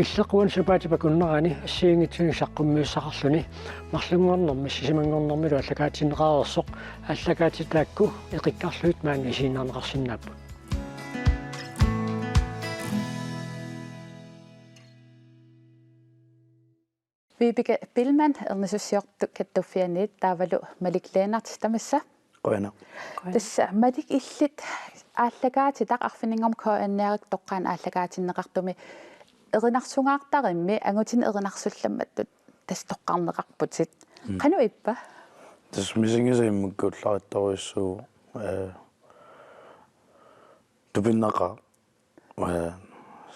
иллеқуан супаати пакуннерани ассиингитсуни саққуммиуссақарлүни марлунгорнэрми сисимангорнэрмилу аллакаатиннеқарерсоқ аллакаатитаакку эқиккарлуит маанни исииннаарнеқарсиннааппут. Vibeke Billmann, ernissussiortu kattufianiit taavalu malikleanartis tamassa. Qoina. Tassa malik illit ааллагаати тақарфинингорм коанниарик тоққаан ааллагаатиннеқартуми эринарсунгаартаримми ангутин эринарсулламматтут тас тоққарнеқарпутит қану иппа тас мисингисаиммуккууллариттаруиссуу тупиннақа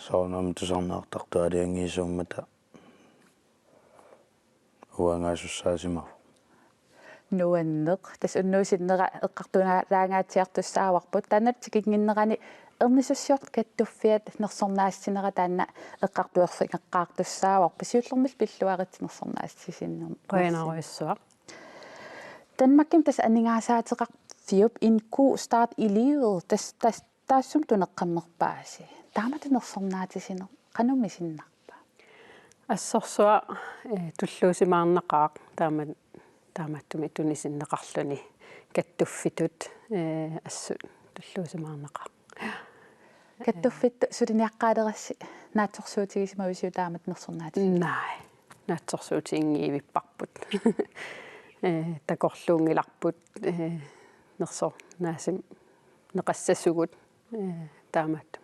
соонам тусарнаартарту алиангиисууммата уангаасуссаасимав нуаннеқ тас уннуусиннера эққартунаалаангаатиартуссааварпут таанат тикингиннерани эрнисуссиорт каттуффиат нерсорнаассинера таана эққартуерфингеққаартуссаавар писиуллермил пиллуаритсинерсорнаассисиннер qoinaruissuaq Danmarkim tas anningaasaateqaq fiup en god start i livet tas taassum tuneqqammerpaasi taamatunersornaatisiner qanumisinnerpa assorsua tulluusimaarneqaaq taamattumi tunisinneqarluni kattuffitut assut tulluusimaarneqaaq kattuffit sudiniaqqaalerassi naatsorsuutigisimavisiu taamat nersornaati nai naatsorsuutiingiivipparput takorluungilarput nersor naasim neqassasugut taamattum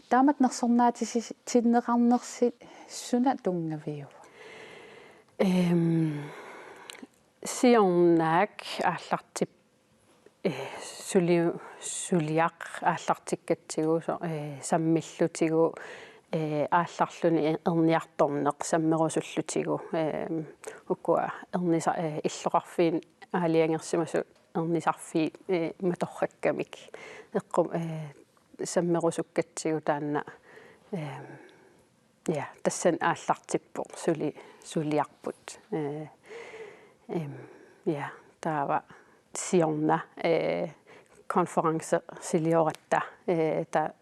taamat nersornaatisinneqarnersi suna tungaviu siornaak aallartip suliaq aallartikkatsigu sammillutigu аалларлүни эрниарторнеқ саммеруссуллутигу уккуа эрниса иллоқарфиин аалиангерсимасу эрнисарфи маторраккамик эққум саммерусуккатсигу таанна я тассан ааллартиппо сулиарпут я таава сиорна конференсе силиоратта та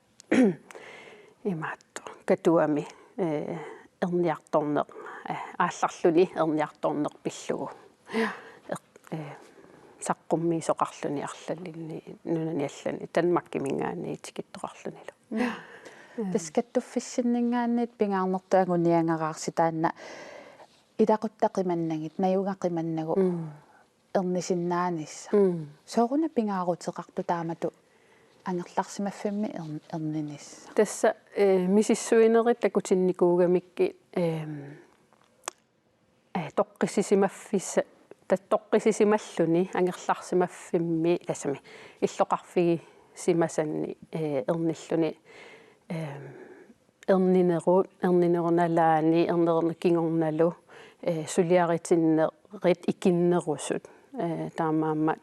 имаатто катуами эрниарторнеқ аалларлүни эрниарторнеқ пиллугу саққуммиисоқарлүни арлаллинни нунаниаллани танмаккимингаани тикиттоқарлунилу таскаттуффиссиннингаанниит пингаарнертуагуниангаарси таанна илақуттақиманнагит наюгақиманнагу эрнисиннаанисса сооруна пингаарутеқарту таамату ангерларсимаффимми эрнинисса тасса мисиссуинерит такутинникуугамикки тоққисисимаффисса тоққисисималлуни ангерларсимаффимми тассами иллоқарфиги симасанни эрниллуни эрнинеруналаани эрнерникингорналу сулиаритиннерит икиннерусут таамааммат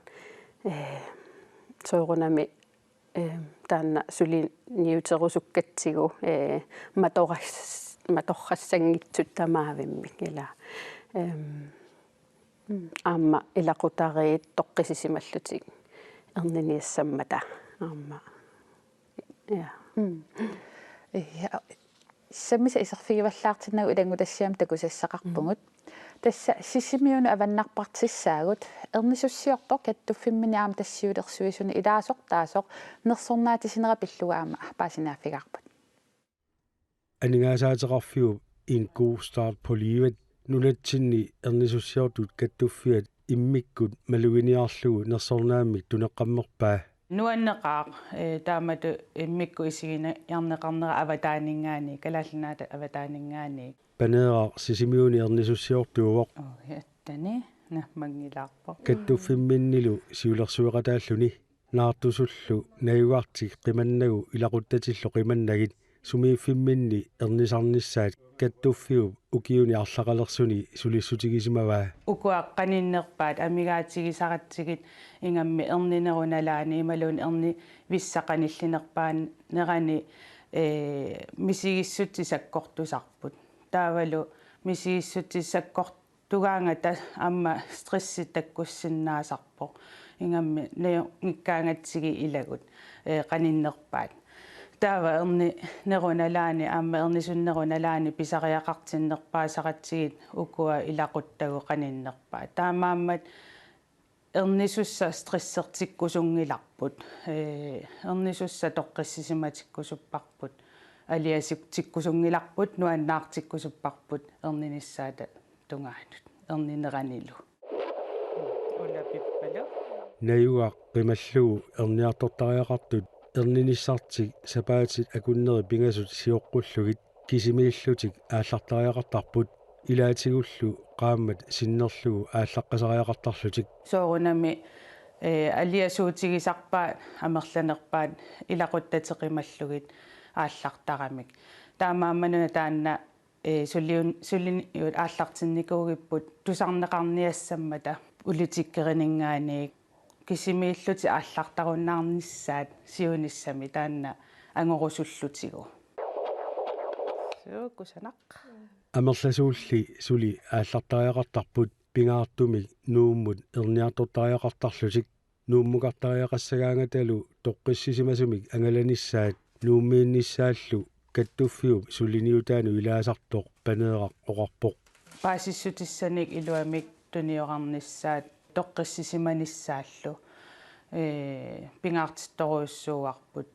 соорунами таанна сулин ниутерусуккатсигу маторрассангитсут тамаавиммик ила аама илақутариит тоққисисималлутик эрниниассаммата аама я саммиса исерфигиваллаартиннагу илангутассиам такусассақарпугут тасса сисимиуну аваннарпартиссаагут эрнисуссиортор каттуффимминиаама тассиулерсуисуни илаасоқ таасоқ нерсорнаатисинера пиллугаама паасинааффигарпут анингаасаатеқарфиу en god start på livet nunatsinni ernissussiortut kattuffiat immikkut maluginiarlugu nersornaamik tuneqqammerpaa nuanneqaaq taamatu immikku isigina yarneqarnera avataaningaani kalaallunaata avataaningaani paneerar sisimiuni ernissussiortuuvoq yattani nammangilaarpo kattuffimminilu siulersueqataalluni naartusullu nayuartik qimannagu ilaquttatillo qimannagit sumiiffimminni ernisarnissaat kattuffiu ukiuni arlaqalersuni sulissutigisimavaa ukuaqqaninnerpaat amigaatigisaqatsigit ingammi erninerunalaani imaluun erni vissaqanillinerpaan nerani misigissuttisakkortusarput taavalu misigissuttisakkortugaangata amma stressitakkussinnaasarpo ingammi ngikkaangatsigi ilagut qaninnerpaat taava erni nerunalaani aamma ernisunnerunalaani pisariaqartinnerpaasaqatsigit ukua ilaquttagu qaninnerpaa taamaammat ernisussa stressertikkusungilarput ernisussa toqqissisimatikkusupparput aliasuktikkusungilarput nuannaartikkusupparput erninissaata tungaanut ernineranilu ulapippalu Nayuaq qimallugu erniartortariaqartut ernинissartik sapaatit akunneri pingasut siоққуллугит кисимииллутик ааллартариақартарпут илаатигуллу qaammat sinnerlugu ааллаққасариақартарлутик soorunami aliasuutigisarpaat amerlanerpaat ilaquttatеқималлугит ааллартарамик таамааммануна таанна суллин ааллартинникуугиппут тусарнеқарниассаммата улитиккеринингаанеик кисимииллути ааллартаруннаарниссаат сиуниссами таанна ангорусуллутигу сукусанақ амерласуулли сули ааллартариақартарпут пингаартумик нууммут ерниартортариақартарлутик нууммукартариақассагаангаталу тоққиссисимасумик ангаланиссаат нууммиинниссааллу каттуффиуп суллиниутаану илаасартоқ панееқақ оқарпоқ паасиссутиссаник илуамик туниоқарниссаат тоққиссисиманиссааллу пингаартитторуйуссууарпут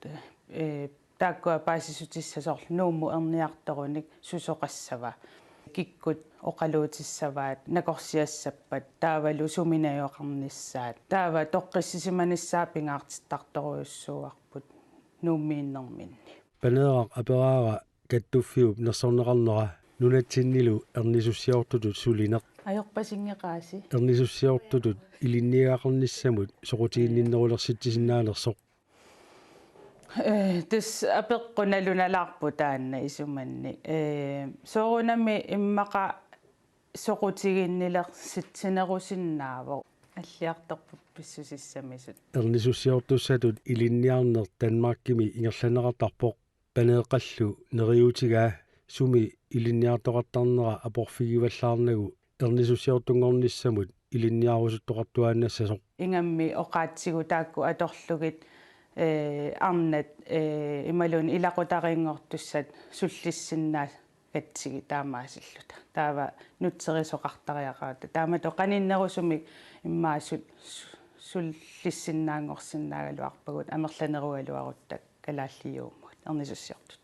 тааккуа паасиссутиссасоорлу нуумму ерниарторуник сусоқассава киккут оқалуутиссаваат накорсиассаппат таавалу суминаёқарниссаат таава тоққиссисиманиссаа пингаартиттарторуйуссууарпут нууммииннэрминни панееқақ апераара каттуффиуп нерсорнеқарнера нунатсиннилу ернисуссиортутут сулинеқ аёрпасингеқааси ернисуссиортутут илинниақарниссамут соқутиинниннерулерситсисиннаанерсоқ тас апеққуналуналаарпу таанна исуманни соорунами иммақа соқутигиннилер ситсинерусиннаавоо аллиарторпут писсусиссамисут ернисуссиортуссатут илинниарнер Данмаркими ингерланеқартарпоқ панеэқаллу нериутигаа суми илинниартоқартарнера апорфигиваллаарнагу ернисуссиортунгорниссамут илинниарусуттоқартуаанассасоқ ингамми оқаатсигу таакку аторлугит арнат ималун илақутарингортуссат суллиссиннаа катсиги таамаасиллута таава нутсерисоқартариақаата таамато қаниннерусумик иммаасут суллиссиннаангорсиннаагалуарпагут амерланеруалуаруттак калааллиууммут ернисуссиортут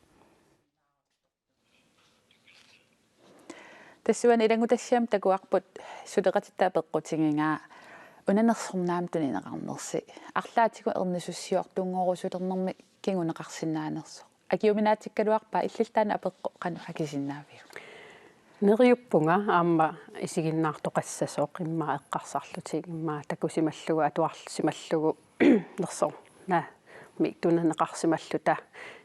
тассуан илангутассиам такуарпут сулеқатиттаа пеққутингингаа унанерсорнаам тунинеқарнерси арлаатигу ернисуссиортунгорусулернэрми кингунеқарсинаанерсо акиуминаатиккалуарпаа иллилтаана апеққо қану акисиннаавиу нериуппунга аама исигиннаартоқассасоо қиммаа эққарсарлутиг иммаа такусималлугу атуарлсималлугу нерсо на миктунанеқарсималлута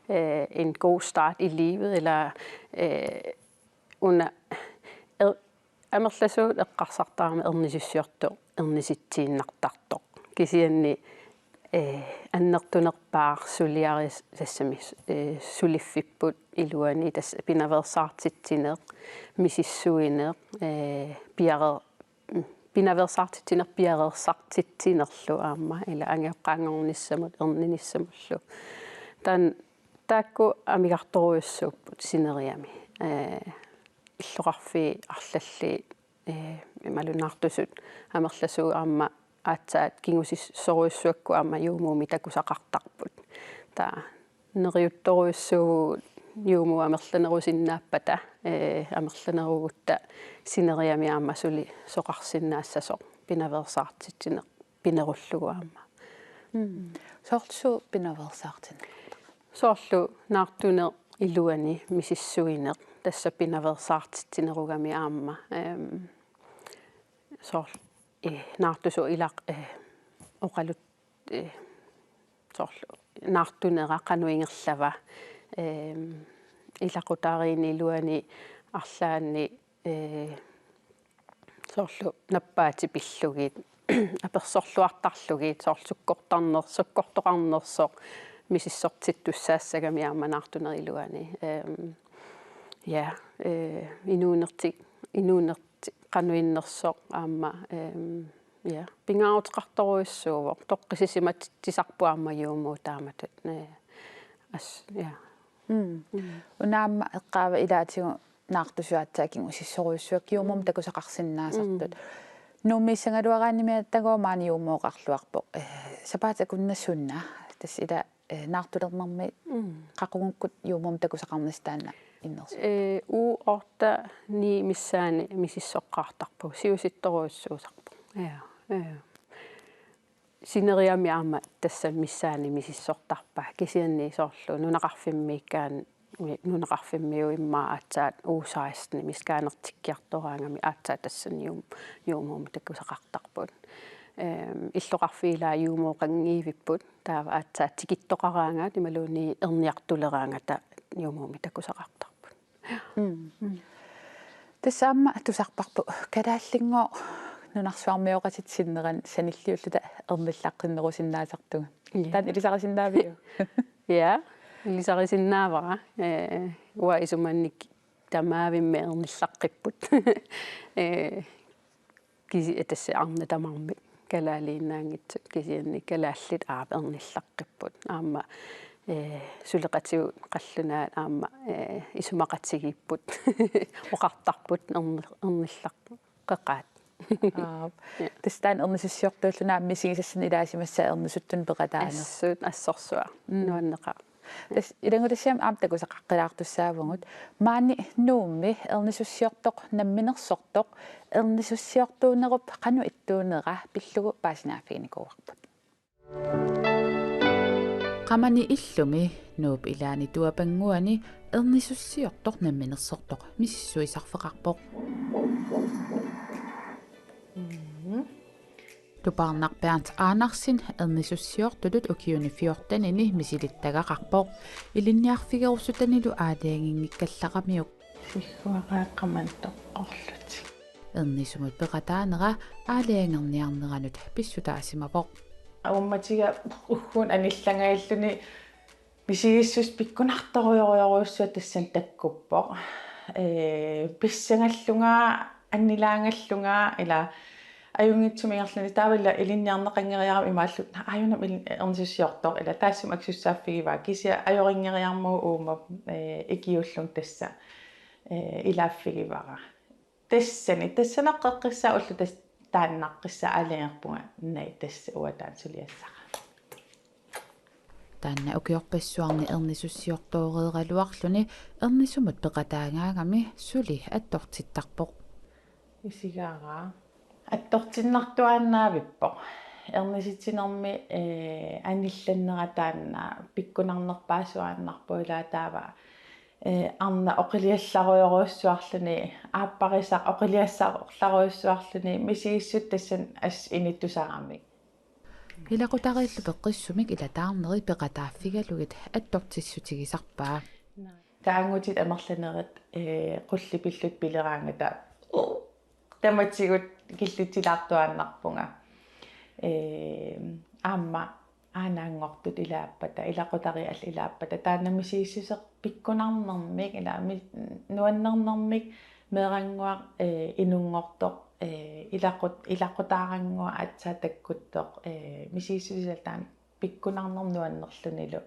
en god start i livet eller under амерласуут эққарсартаарми ернисуссиорто ерниситсииннартарто кисианни аннертунерпаар сулиарис тассами сулиффиппут илуани тас пинаверсаартитсинеэ мисиссуинеэ пиаре пинаверсаартитсинеэ пиарерсартитсинерлу аама ила ангеққаангорниссамут ерниниссамуллу тан таакку амигарторуйуссууппут синериами иллоқарфи арлалли малунаартусут амерласуу аама аатсаат кингусиссоруйуссуакку аама юумууми такусақартарпут та нериутторуйуссуу юуму амерланерусиннааппата амерланеругутта синериами аама сули соқарсиннаассасо пинаверсаартитсине пинеруллугу аама соорлсу пинаверсаартин соорлу наартунер илуани мисиссуинеэ тасса пинаверсаартитсинеругами аама соор наартусу илақ оқалут соорлу наартунера қануингерлава илақутаариини илуани арлаани соорлу наппаати пиллугит аперсорлуартарлугит соорлсуккортарнерсо мисиссортиттуссаассагами аама наартунер илуани ja инуунерти qannuinnersoq aamma ja pingautqartoruissuuvoq toqqisisimat tisarpuamma yuumuu taamatut ас я унаама эққаава илаатигу наартусуатсаакингу сиссоруйуссуак юумум такусақарсиннаасартут нууммиссангалуарааними тагоомаани юумооқарлуарпо сапаата куннассунна тас ила наартулернэрми қақугункут юумум такусақарнис таана иннерсу у орта ни миссаани мисиссоққартарпу сиуситторуйуссуусарпу я синериами аама тассан миссаани мисиссортарпа кисианни соорлу нунақарфиммиккаан нунақарфиммиу иммаа аацаат уусаистни мискаанертиккиартораангами аацаа тассани юумуум таккусақартарпут иллоқарфиилаа юумооқангиивиппут таава аацаа тикиттоқараанга тималууни ерниартулераангата юумууми таккусақартарпут тассаама тусарпарпу калааллингоо нунарсуармиоқатит синнеран саниллиуллута ерниллаққиннерусиннаасартуга таан илисарисиннаавиу я илисарисиннаавара уа исуманник тамаавимме ерниллаққиппут киси этассе арна тамарми калаалииннаангитсут кисианни калааллит аап ерниллаққиппут аама сулеқатигу қаллунаат аама исумақатсигиппут оқартарпут ерниллақ қеқаат тестан ернисуссиортууллунаа мисигисассани илаасимасса ернисуттун пеқатаанер ассорсуа нуаннеқа тас илангутассиам аамтакусаққилаартуссаавгут маани нуумми ернисуссиортоқ намминерсортоқ ернисуссиортуунеруп қану иттуунера пиллугу паасинааффигникууарпут qamani illumi nuup ilaani tuapangguani ernissussiortoq namminersortoq mississuisarfeqarpoq tuparnarpiart aanarsin ernissussiortulut ukiuni 14-ni misilittagaqarpoq ilinniarfigerussutanilu aaliangingikkallaqamiuk фигуарааққаман тоққорлути ernisumut peqataanera aaliangerniarneranut pissutaasimapoq аумматига уггун аниллангаиллуни мисигиссус пиккунарторуйоруйоруйуссуа тассан таккуппоқ писсангаллунгаа аннилаангаллунгаа ила аюнгитсумингерлани таавалла илинниарнеқангериарам имааллут аюнам ернисуссиортоқ ила таассум аксуссааффигиваа кися ajoriнгериармуу уума икиуллун тасса илааффигивара тассанеққеққиссаа уллу тас тааннаққиссаа алингерпунга най тасса уатаан сулиассара таанна укиорпассуарни ернисуссиортоореералуарлуни ернисумут пеқатаагаагами сули аттортиттарпоқ исигаараа аттортиннартуааннаавиппоқ ерниситинерми анилланнера таанна пиккунарнерпаасуааннарпуилаа таава арна оқилиалларуйоруйуссуарлуни ааппарисақ оқилиассаарларуйуссуарлуни мисигиссут тассан ас иниттусаарами илақутариллу пеққиссумик илатаарнери пеқатааффигалугит аттортиссутигисарпаа таангутит амерланерит қуллипиллут пилераангата таматсигут киллутилаартуааннарпунга аама анаангортут илааппата илақутари алла илааппата тааннамисигиссусеқ пиккунарнэрмик илаами нуаннернэрмик мерангуар инунгортоқ илақутаарангуа атсаа таккуттоқ мисигиссусилтаан пиккунарнер нуаннерлунилу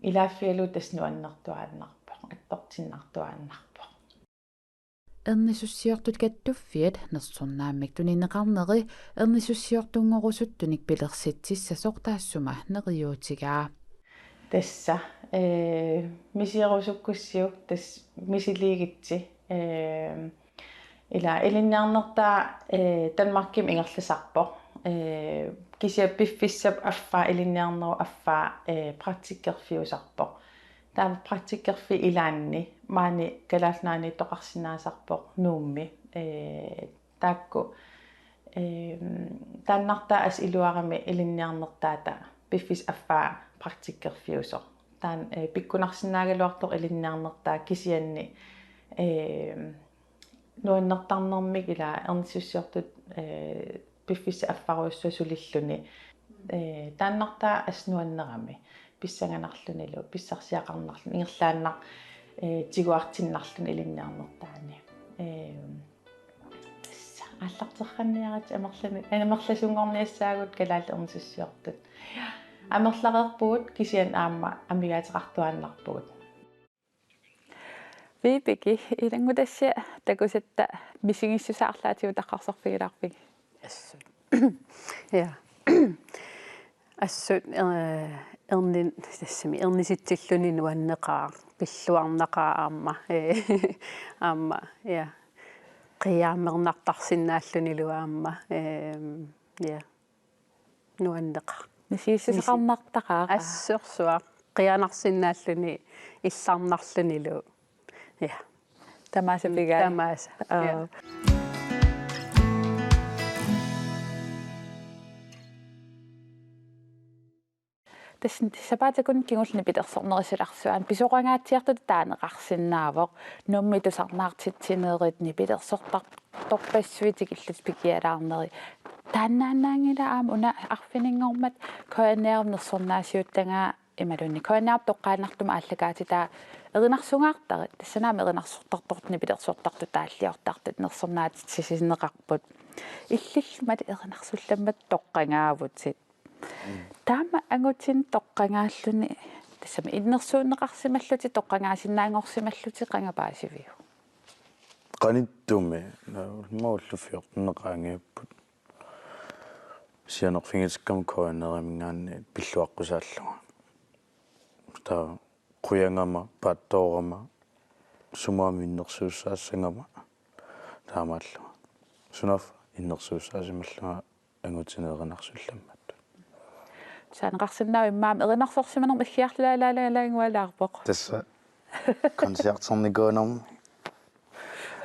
илааффиалу тас нуаннертуааннарпоқ аттортиннартуааннарпоқ ернисуссиортут каттуффиат нерсорнааммик тунинеқарнери ернисуссиортунгорусуттуник пилерситсиссасоқ таассума нериуутигаа тасса мисиерусуккуссиук тас мисилигитси ила илинниарнертаа Danmarkim ингерласарпоқ кися пиффиссап аффаа илинниарнеру аффаа практиккерфиусарпоқ таа практиккерфи илаанни маани калаалнаани тоқарсинаасарпоқ нуумми таакку тааннартаа ас илуарами илинниарнертаата пиффис аффаа практиккерфиусоқ таан пиккунарсинаагалуартоқ илинниарнертаа кисианни нуаннертарнэрмик ила ернисуссиортут пиффис аффаруйуссуа сулиллуни тааннартаа ас нуаннерами писсанганарлунилу писсарсиақарнарлун ингерлааннар тигуартиннарлун илинниарнертаани аллартерханниарат амерлами анамерласунгорниассаагут калаал ернисуссиортут амерлaqerpugut кисиан аама амигаатеқартуааннарпугут випики илангутасси такусатта мисигиссусаарлаатигу таққарсорфигилаарпиг ассут я ассут эрнин тассами эрниситсиллуни нуаннеқаа пиллуарнақаа аама я қиаамернартарсинааллунилу аама я нуаннеқа мисигиссусақарнартақаа ассерсуа қианарсинааллуни илларнарлунилу я тамаасапигаа тамааса тасн сапаатакун кигулни питерсорнерисуларсуан писоқангаатсиартут таанеқарсинаавоқ нумми тусарнаартитсинееритни питерсортар торпассуитик иллут пикиалаарнери тааннаанаангила аама уна арфинингормат коанеарнерсорнаасиуттангаа ималунни коанеарп тоққаанартума ааллагаатитаа эринарсунгаартарит тассанаама эринарсортартортни питерсортарту тааллиортартит нерсорнаатитсисинеқарпут иллиллумат эринарсулламмат тоққангаавутит таама ангутин тоққангааллуни тассами иннерсуунеқарсималлути тоққангаасиннаангорсималлути қангапаасивиу qanittumi maullufiorneqaangiipput sianerfingitsikam koanerimngaanni pilluaqqusaalluga ta quyangama paattoorama sumaami innersuussaassangama taamaalluga sunaf innersuussaasimallunga angutineerinarsullammat саанеқарсинаа иммаам эринарсорсиманерм иггиарлаалаалаангуалаарпоқ tassa konsertsornikoonam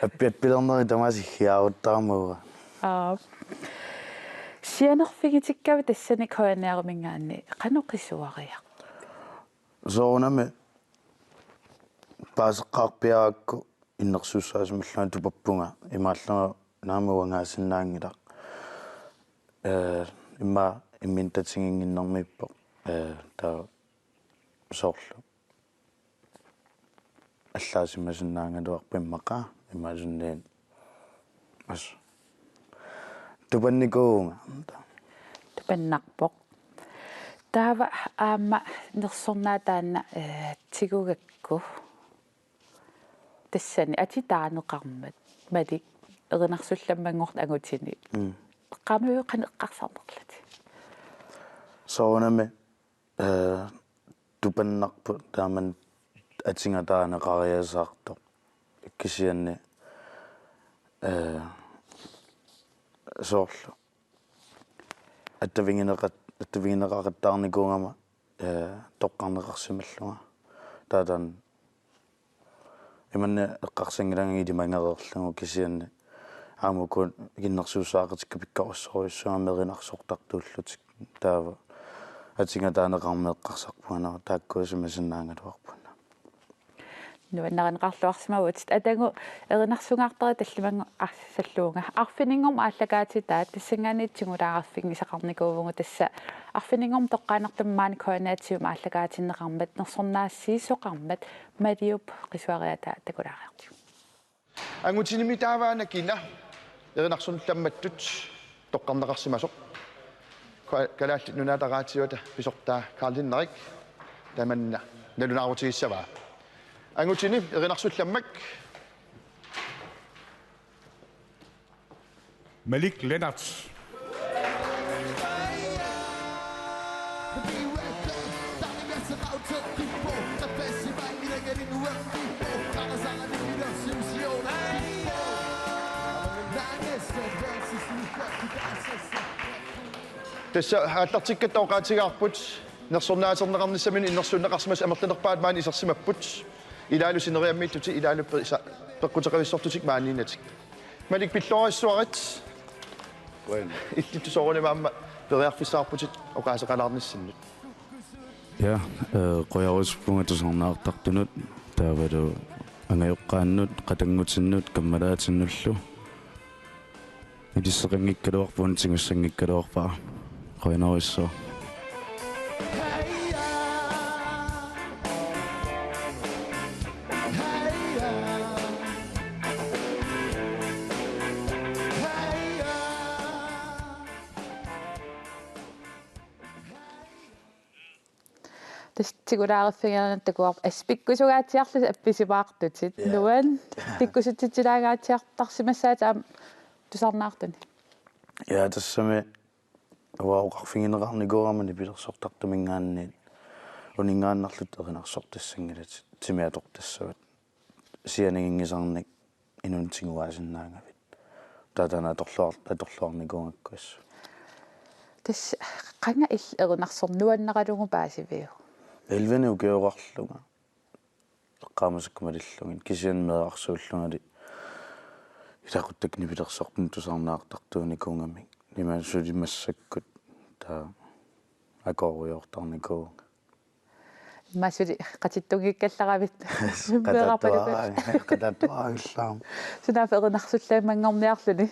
аппиат пилернери тамаси хиауттаармуга сианерфигитиккави тассани коанеаримингаанни қаноқисуариа соонами паасеққарпиаакку иннерсуссаасималлуна тупаппунга имааллага наамуангаасиннаангила имма имминтатсигингиннэрмиппо таа соорлу аллаасимасиннаангалуарпиммақа имаасунниин ас тупанникуунга тупаннарпоқ таава аама нерсорнаа таанна тигугакку тассани атитаанеқармат малик эринарсулламмангорт агутини қамуи қанеққарсарнерлати соонами тупаннарпу тааман атингатаанеқариасаарто кисианни соорлу аттавингинеқартаарникуунгама тоққарнеқарсималлуга таатан иманне эққарсангилангиди мангерерлугу кисианни аамукун гиннерсуусаақатикка пиккаруссоруйссуамеринарсортартууллутик таава атингатаанеқармеэққарсарпуанаа тааккуасимасиннаангалуарпуна нуаннеринеқарлуарсимавут атангу эринарсунгаартери таллимангу арсаллуунга арфинингорм ааллагаатитаа тассангаанитсигулаарфигни сақарникуувгу тасса арфинингорм тоққаанертаммаани коанаатсиума ааллагаатиннеқармат нерсорнаассиисоқармат малиуп қисуариата такулаариартиу ангутиними тааваана кина эринарсунлламматтут тоққарнеқарсимасоқ калаалли нунаатараатиута писортаа каарлиннерик таманна налунаарутигиссаваа ангутини эринарсулламмак Malik Lennarts. Tässä haallartikkattooqaatigaarput nersornaaterneqarnissamini innersuunneqarsimas amerlanerpaat maani isersimapput ilaalusineriammiittuti ilaaluppi isa peqqutaqavissortutik maaniinatik malik pillorissuarit illittu soorunimaamma periarfissaarputit oqaaseqalaarnissinnut ja qoyaruspunga tusornaartartunut taavalu angayoqqaannut qatangutinnut kammalaatinnullu idisseqanngikkaluarpun tingussangikkaluarpaa qoyanarissua тигулаариффигерна такуар аспиккусугаатиарлу апписимаартутит нуан пиккусутитилаагаатиартарсимассаатаа тусарнаартуни Ja, тассами уаоқарфигинеқарникуурамани пилерсортартумингаанни унингааннарлут эринарсортассангилат тимиатортассават сианигингисарник инунтигуаасиннаангавит татана аторлуарникуунгаккуас тас қанга ил эринарсорнуаннералугу паасивиу элвени укеоқарлуга эққаамасаккумалиллугин кисианмеэқарсууллунгали илақуттакни пилерсортун тусарнаартартууникуунгамик нимаасулимассаккут таа акориортарникуу масули қатиттугиккалларавит кататуаагиллаам сунаферинарсуллаамангорниарлуни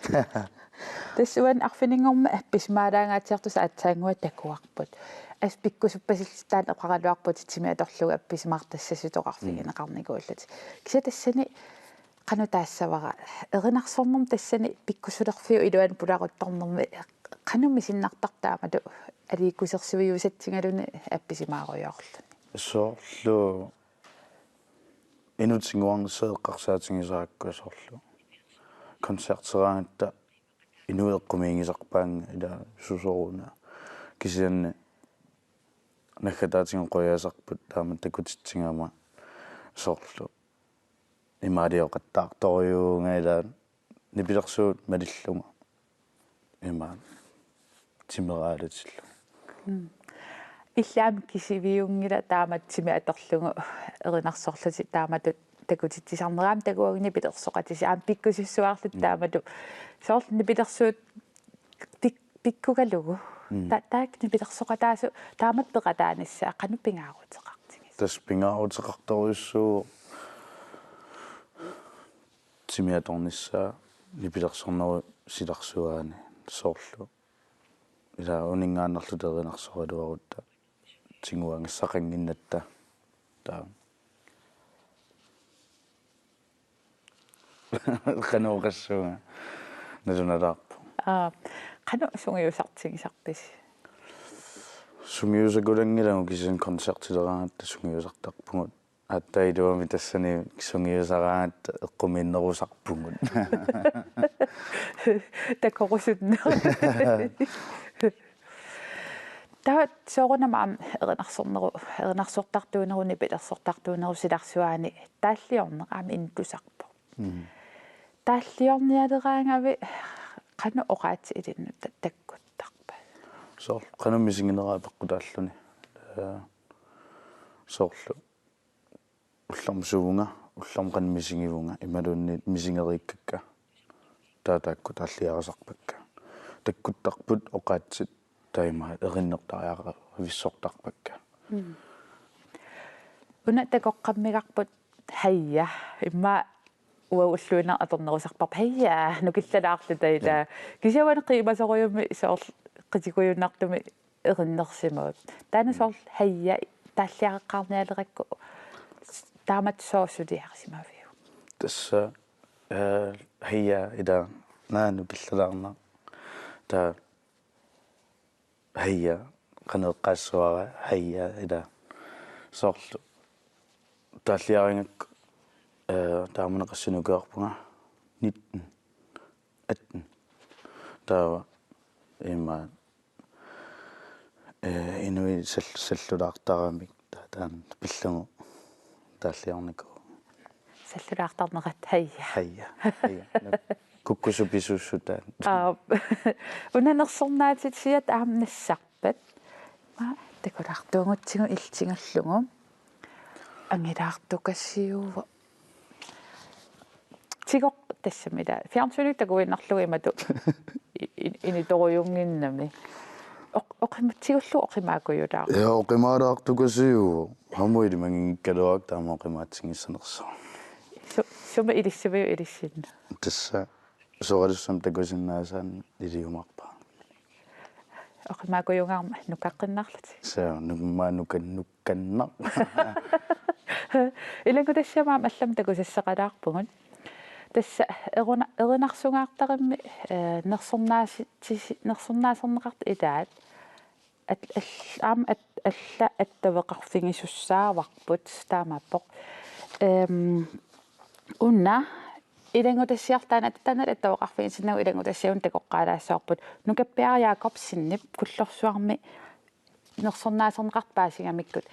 тассуан арфинингорма апписмаалаангаатиартус аатсаангуа такуарпут аспиккусуппасиллтаан эқаралуарпут тимиаторлуга апписмаартассасутоқарфигинеқарникууллати киса тассани қану таассавара эринарсорнэрм тассани пиккусулерфиу илуан пуларутторнэрми қанумми синнартартаамату алииккусерсивиусатсингалуни апписимааруйоорлуни соорлу инутсингуарнссаеққарсаатингисааккуасоорлу концертераангатта инуеққумиингисарпаанга ила сусоруна кисианни нахатаатингоқояасарпут таама такутитсингаама соорлу имаалиоқаттаарторюунга ила нипилерсуут малиллуга има тимераалатиллу иллаам кисивиунгила тааматсими аторлугу эринарсорлути тааматут такутитсисарнераам такуагни пилерсоқатиси аам пиккусиссуаарлут таамату соорлни пилерсуут пиккугалугу таакни пилерсоқатаасу таамат пеқатааниссаа қану пингаарутеқартингис тас пингаарутеқарторуссуу тимиаторниссаа нипилерсорнеру силарсуаани соорлу ила унингааннарлут эринарсоралуарутта тингуангассақангиннатта таа каноогассуга насуналаарпу қану сунгиусартигисартис сунгиусакулангилагу кисин концертилераангатта сунгиусартарпугут аттаилуами тассани сунгиусараангатта эққумииннерусарпугут такорусутнер таа соорунама эринарсортартуунеруни пилерсортартуунеру силарсуаани тааллиорнераами интусарпо тааллиорниалераангави қану оқаати илинну таккуттарпа соор қануммисингинераа пеққутааллуни соорлу уллармсуунга уллармқанмисингивунга ималуунни мисингериккакка таатаакку тааллиарасарпакка таккуттарпут оқаатсит таимаа эриннертариара виссортарпакка уна такоққаммигарпут хайя имма уауллуинер аторнерусарпарп хайя нукиллалаарлу таила кисаван қимасориумми соор қитикуйуннартуми эриннерсимаут таана соор хайя тааллиаққарниалеракку таамат соосулиарсимавиу тасса хайя ида наану пиллалаарна та хайя канеққассуара хайя ида соорлу тааллиарингак таамунеқассинукеарпунга 19 18 таа има инуи саллулаартарамик таан пиллугу тааллиарнику саллулаартарнерат хайя хайя куккусуписуссутаан унанерсорнаатит сиат аамнассарпат ма такулартуунгутсигу илтингаллугу ангилаартукассиува тигоқ тассамила фиарнсуник такуиннарлугу имату иниторуйунгиннами оқиматсигуллу оқимаакуйулаа я оқимаалаартукасиу хамуили мангиккалуак таама оқимаатсигиссанерсаа сума илиссавиу илиссинна тасса соралуссам такусиннаасаан илиумарпа оқимаакуйунгаарма нукаққиннарлути саа нукканнар иленгу тассамаам аллам такусассақалаарпугут тасса эринарсунгаартаримми нерсорнаасернеқарт илаат аам алла аттавеқарфигисуссааварпут таамаппоқ унна илангутассиартаана танал аттавеқарфигисиннагу илангутассиун такоққалаассаарпут нукаппиариаақорпсиннип куллорсуарми нерсорнаасернеқарпаасигамиккут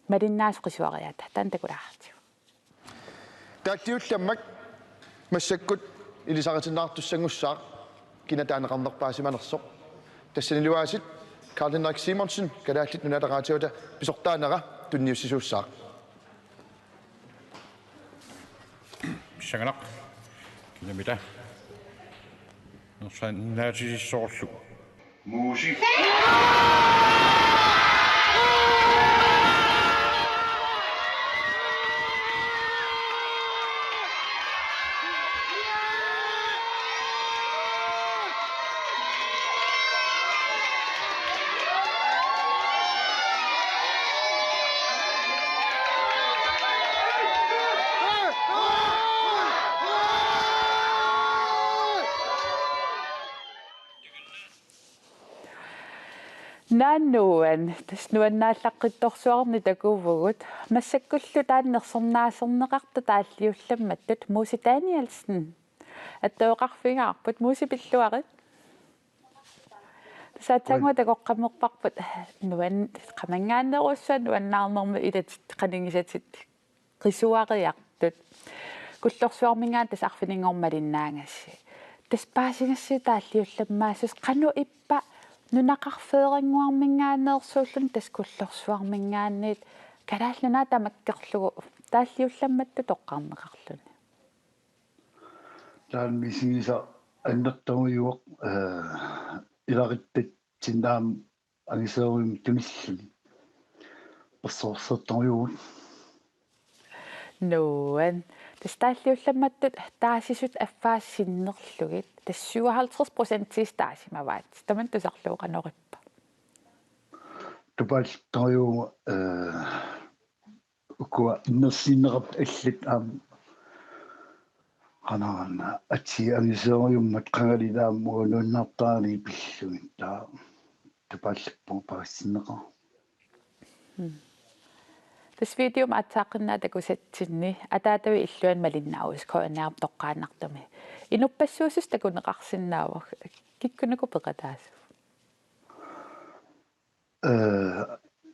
малиннаасоқисуариата таан такулаартигу таактиулламмак массаккут илисаратиннаартуссангуссаа кинатаанеқарнерпаасиманерсоқ тассанилуаасит Carl Henrik Simonsen калааллит нуналераатиута писортаанера тунниуссисууссаа Shanganak, kinamita. Nosan naji sorsu. Musik. нааннуан таснуаннааллаққитторсуарни такууvugut массаккуллу тааннерсорнаасернеқарта тааллиулламматтут Муси Даниэлсен аттауақарфигаарпут Муси пиллуарит саатсангуа такоққаммерпарпут нуан қамангааннеруссуан нуаннаарнерми илат қанингисатит қисуариартут куллорсуармингаан тас арфинингормалиннаангасси тас паасингасси тааллиулламмаассус қану иппа нунақарфеерингуармингаанеерсууллун таскуллорсуармингаанниит калааллунаа тамаккерлугу тааллиулламматту тоққарнеқарлуни таан мисигиса аннертамуйуоқ илариттат синнаам агисеерим туниллуни пассоорсертамуйуут нуан тастааллиулламматтут таасисут аффаассиннерлугит тассуахалтэрс% таасимаваат таман тусарлууқанориппа тупаалтариума укуа иннерсиннерап аллит аам анаана ати агисеериуммат қангалилааммуа нуннартаани пиллугин таа тупааллаппу паассиннеқа тас видеом атаақиннаа такусатсинни атаатави иллуан малиннаавус коанеарп тоққааннартами инуппассуусус такунеқарсинаавах киккунуку пеқатаасу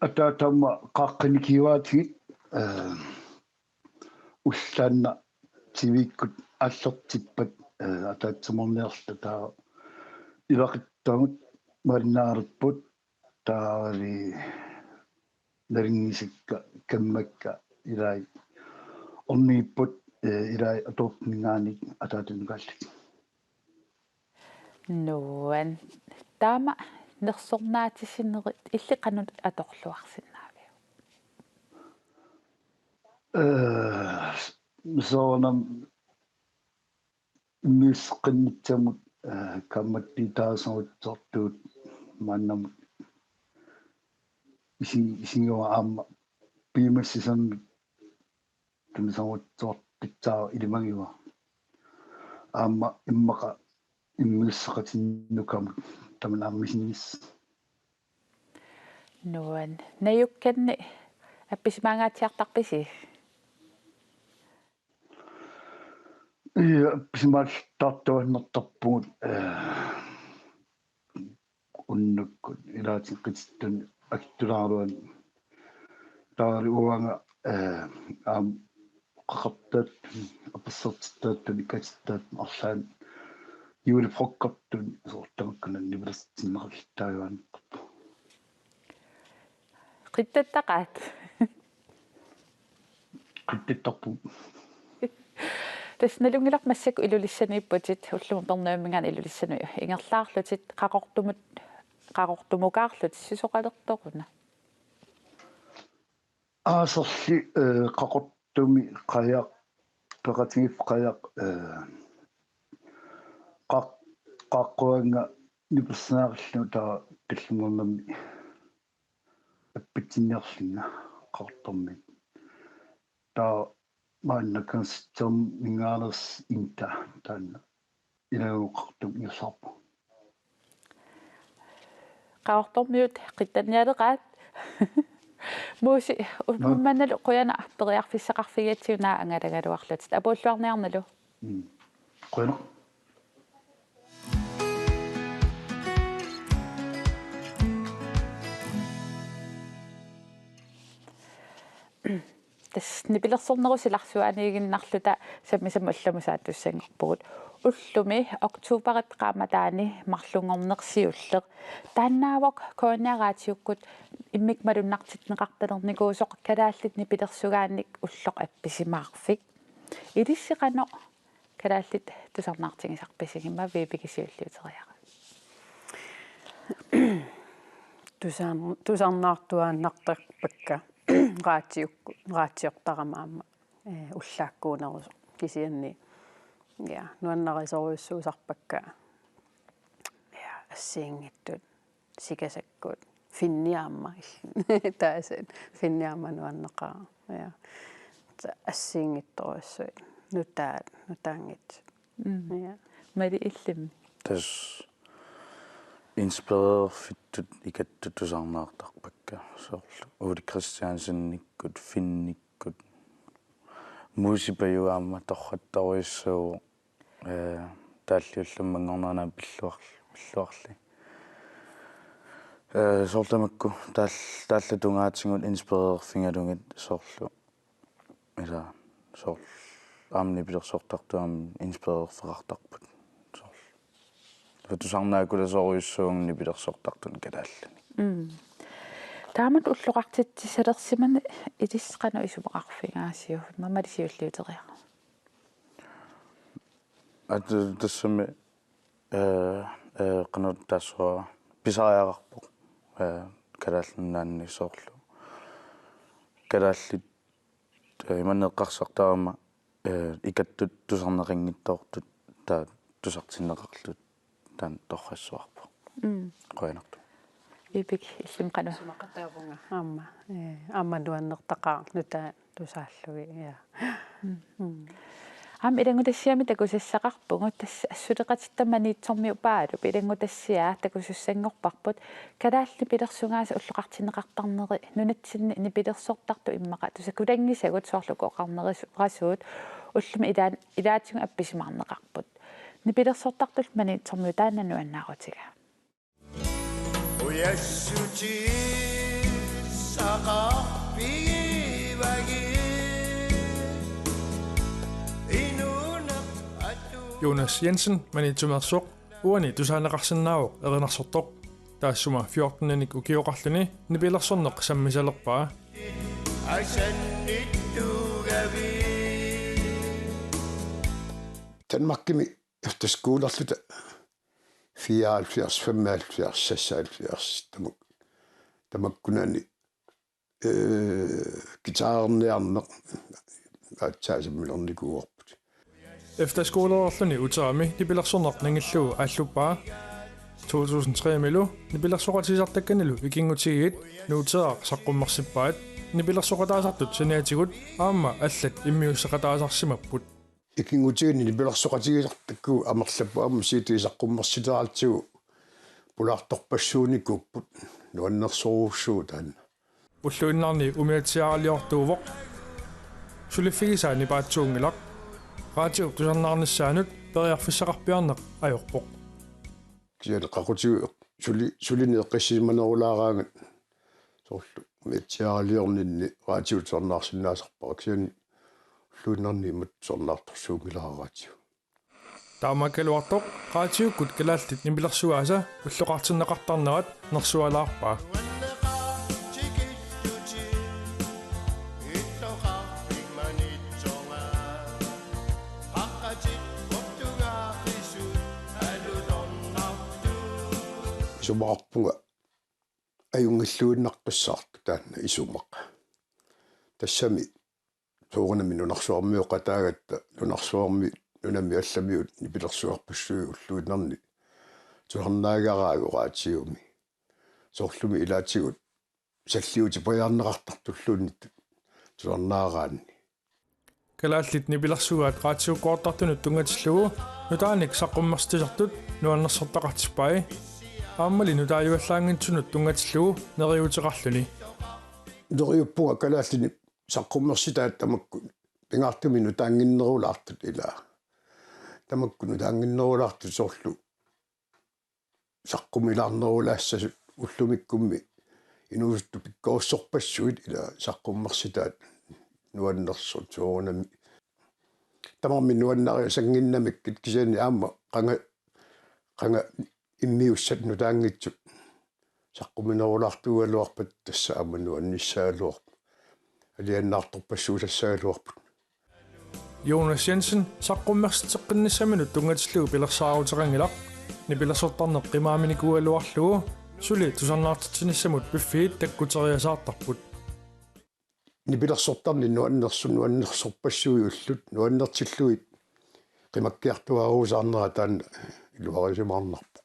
атаатамма қаққиникиуаатигит уллаанна тивиккут аллертиппат атаатсуморниерла таа илақиттагут малиннаариппут таари нарингисикка каммакка илай оннииппут илай атортнингаани атаатунгаллик нуан таама нерсорнаатисиннерит иллиқанут аторлуарсинаавиу соонам мисқиннитсамут камматти таасаутсортуут маннам исингуа аама пимассисан тумсаутсортитсаа илимагиуа аама иммақа иммиссақатиннукамут тамнааммисинис нуан наюкканни апписимаагаатиартарписи писимаалтартуаннертарпугут уннуккут илаатиққитсттун актулааруан таари уанга аам қақартат апассертиттааттуни катиттаат арлаан юули фроккартун соортамаккана нивлерсиннераллтааваан қиттаттақаат қиттаттарпу тасналунгилар массаку илулиссанииппутит уллума пернааммигаан илулиссану ингерлаарлутит qaqortumukаарlut сисоқалертоқуна аасерли qaqortumi qajaq peqatigif qajaq qaqquanga nipersinaarillu taa tallungornammi appitsinniarlinga qaqortormi taa maannakansitserm mingaaners inta taanna ilaguqartum iussarpu qaortormiut qittanialeqaat muusi ummannalu quyana periarfissaqarfigiatsiunaa angalagaluarlut apulluarniarnalu Quyana тас нипилерсорнерусиларсуаниигиннарлута саммисама алламусааттуссангорпугут уллуми октууберит qaamataani марлунгорнерсиуллеq тааннаавок коониараатиуккут иммик малуннартитнеқарталерникуусоқ калааллит нипилерсугаанник уллоқ апписимаарфик илиссеқано калааллит тусарнаартигисарписигимма виипикисиуллиутериара тусарнаартуааннартарпакка раатиортарамаама уллааккуунерусо кисианни я нуаннарисоруйуссуусарпакка я ассиингиттут сикасаккут финниаама таасен финниаама нуаннеқаа я ассиингитторуссуит нутаангит я мали иллим тас inspireret fittut ikattuttusarnaartarpakka soorlu Uli Christiansennikkut finnikkut muusipayuaamma torrattaruissuu тааллиуллуммангорнана пиллуарли соорламакку тааллатунгаатсигут инспирерфингалугит соорлу иса соор аамни пилерсортартуам инспирерфеқартарпут тусарнаакуласоруйуссуунгни пилерсортартун калааллани таамат уллоқартитсалерсимани илисқано исумақарфигаасиу мамалисиуллиутериа тассами qanut tassua pisariaqarpoq kalaallunaanni soorlu kalaallit imanneqqarsartaama ikattut tusarneqinngittoortut taa tusartinneqarlut taan torrassuarpo qoyanartu ипик иллим қана сумақатаавунга аама дуаннертақаа нута тусааллуги я ам иленгутассиами такусассақарпугу тасса ассулеқатиттаманиитсормиу паалу иленгутассиаа такусуссангорпарпут калаалли пилерсугааса уллоқартинеқартарнери нунатсинни нипилерсортарту иммақа тусакулангисагут соорлукоқарнерисуут уллуми илаатигу апписимарнеқарпут нипилерсортартул маниитсормиу тааннану аннаарутига уяссути сақарпигиваги Jonas Jensen, manitumersoq uani tusaanaqarsinnaavoq erinarsortoq taassuma 14-nik ukioqarluni nipilersorneq sammisalerpaa Danmarkimi efterskolerluta 74 75 76 tamakkunani gitaarnerneq aatsaasamilernikuuorput Efterskolerorluni utaami nipilersorneq nangilluu aalluppaa 2003 milu nipilersoqatisartakkanilu ikingutigiit nuuteaq saqqummersippaat nipilersoqataasartut saniatigut aamma allat immiusseqataasarsimapput ikingutiini nipilersoqatigisartakku amerlappu aamma siitiisaqqummersiteraatigu pulaartorpassuunikupput nuannersoruussuu taanna ulluinnaarni umiatsiaraliortuuvoq suliffigisaani paatsuungilaq radio tusarnaarnissaanut periarfissaqarpiarneq ajorpoq kiale qaqutigu sulineeqqissimanerulaaraangat soorlu umiatsiaraliorninni radio tusarnaarsinnaasarpaq kiani ulluinnaarni immat tusarnaartorsuungilaaraatio taamakaluartoq raatiukkut kalaallit nipilersugaasa ulloqartinneqartarnerat nersualaarpaa sumaqarpunga ajungalluinnaqqissaartu taanna isumaq tassami tuuqanami nunarsuarmiuqataagatta nunarsuarmi nunami allamiut nipilersuarpussugi ulluinnarni tuharnaagaraagu raatiumi soorlumi ilaatigut salliuti pajaarneqartartulluunnit tuarnaaraanni kalaallit nipilersugaat raatiukkoortartunut tungatillugu nutaanik saqqummerstisartut nuannersortaqartispai ааммалину тааюаллаангитсунут тунгатлугу нериутеқарлүни нериуппуга калааллини саққуммерситаат тамакку пингаартумину таангиннерулаартут илаа тамаккуну таангиннерулаартут соорлу саққумилаарнерулаассасут уллумиккумми инуусту пиккооссорпассуит илаа саққуммерситаат нуаннерсут соонами тамамми нуаннариа сангиннамиккит кисаани аама qanga иммиуссат нутаангитсут саққуминерулаартугалуарпат тасса ааману анниссаалуарпу алианнаарторпассуусассаалуарпут Jonas Jensen саққуммерситеққиннссаминут тунгатиллугу пилерсаарутеқангилақ нипилерсортарнеқ қимааминикуалуарлугу сули тусарнаартитсиниссамут пиффиит таккутериасаартарпут нипилерсортарни нуаннерсорпассуи уллут нуаннертиллуит қимаккиартуарусаарнера таан илуарисимаарнарпу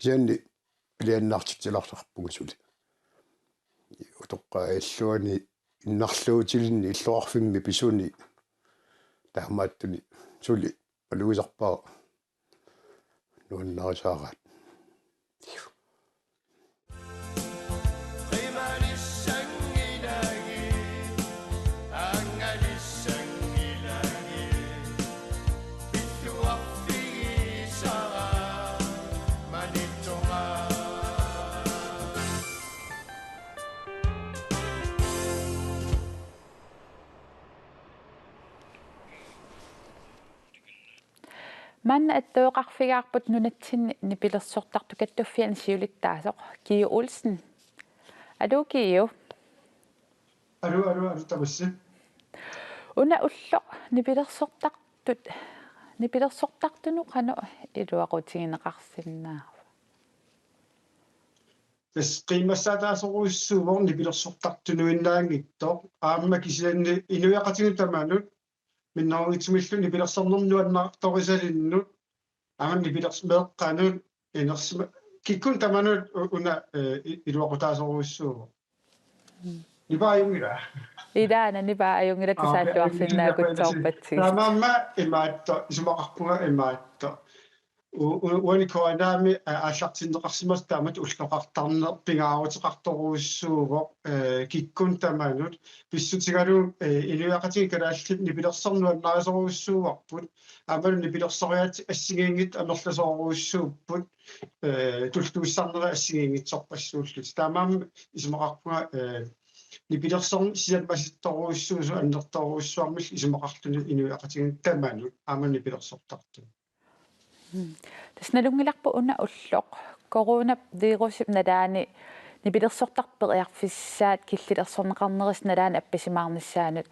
кисаанни илианнаартитсиларсарпугу сули утоққаа аллуани иннарлуутилинни иллуарфимми писуни таамааттуни сули палуисарпаа нуаннарисаараат Man аттуоқарфигаарпут нунатсинни нипилерсортарту каттуффиан сиулиттаасоқ Кио Олсен. Алу Кио. Алу тамасси. Уна улло нипилерсортартуну қано илуақутигинеқарсиннаа. Тас қимассаатаасоруиссуувор нипилерсортартунуиннаангиттоо аамма кисианни инуяқатигутамаанут миннааргитсумиллуни пилерсарнэрнуаннаарторисалиннут аманни пилерсмеэққанут инерсма киккун таманут уна илуақутаасоруиссуувор нибааюнгила идаана нибааюнгила тисааллуарсиннаакутсоорпатсиг тамамма имаатто исумақарпуга имаатто уаникоанаами ааллартиннеқарсимас таамат уллоқартарнер пингаарутеқарторуиссуувоқ киккун таманут писсутигалу илуяқатиги калааллит нипилерсарнуаннаасоруиссууварпут амалу нипилерсориат ассигиингит амерласооруиссууппут тултууссарнера ассигиингитсорпассууллут таамаам исумақарпуга нипилерсорн сиалмаситторуиссуусу аннерторуиссуармил исумақартуни илуяқатиги таманут амал нипилерсортарту Тэсналунгиларпу уна уллоқ корона вирусип надаани нипилерсортарпериарфиссаат киллилерсорнеқарнерис надаани апписимаарниссаанут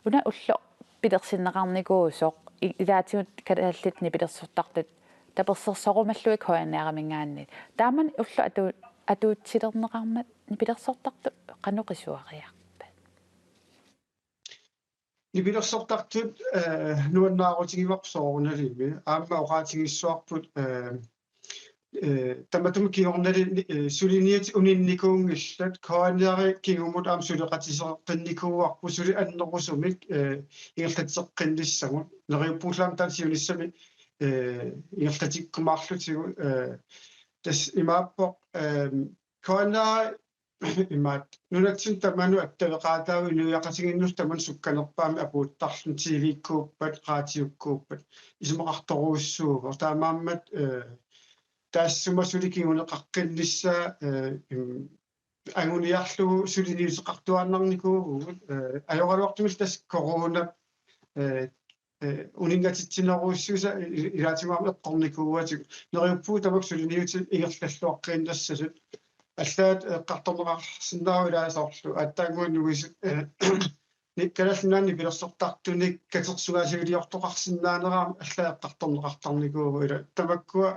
уна улло пилерсиннеқарникуусоқ илаатигут калааллит нипилерсортартут таперсерсорумаллуик хоянаарамингаанни тааман улло атуутсилернеқармат нипилерсортарту қаноқисуариарпа нипилерсортартут нуаннаарутигиварсоорналими аама оqaатигиссуарпут таматум киорнали сулиниат унинникуунгиллат коаниари кигумут аам сулеқатисеққинникууарпу сули аннерусумик ингерлатеққиннissагут нериуппуулаам таан сиунissами ингерлатиккумаарлутигу тас имааппоқ коаниари имаат нунатсин таману аттавеқаатаау илуяқатигиннус таман сукканерпаами апууттарлун тивиккууппат раатиуккууппат исумақарторуиссуувор таамааммат таассума суликигунеқаққиннissaa ангуниарлугу сулиниусеқартуааннарникуугут ajorалуартумис тас корона унингатитсинеруиссуса илаатимаама эққорникууатик нериуппуу тамак сулиниути игерллаллуаққииннассасут аллаат эққартормеқарсинаавилаасоорлу аттаагууннугис никкалаллунаанни пилерсортартуник катерсугаасигилиортоқарсинаанераама аллаа эққартормеқартарникуугу ила тамаккуа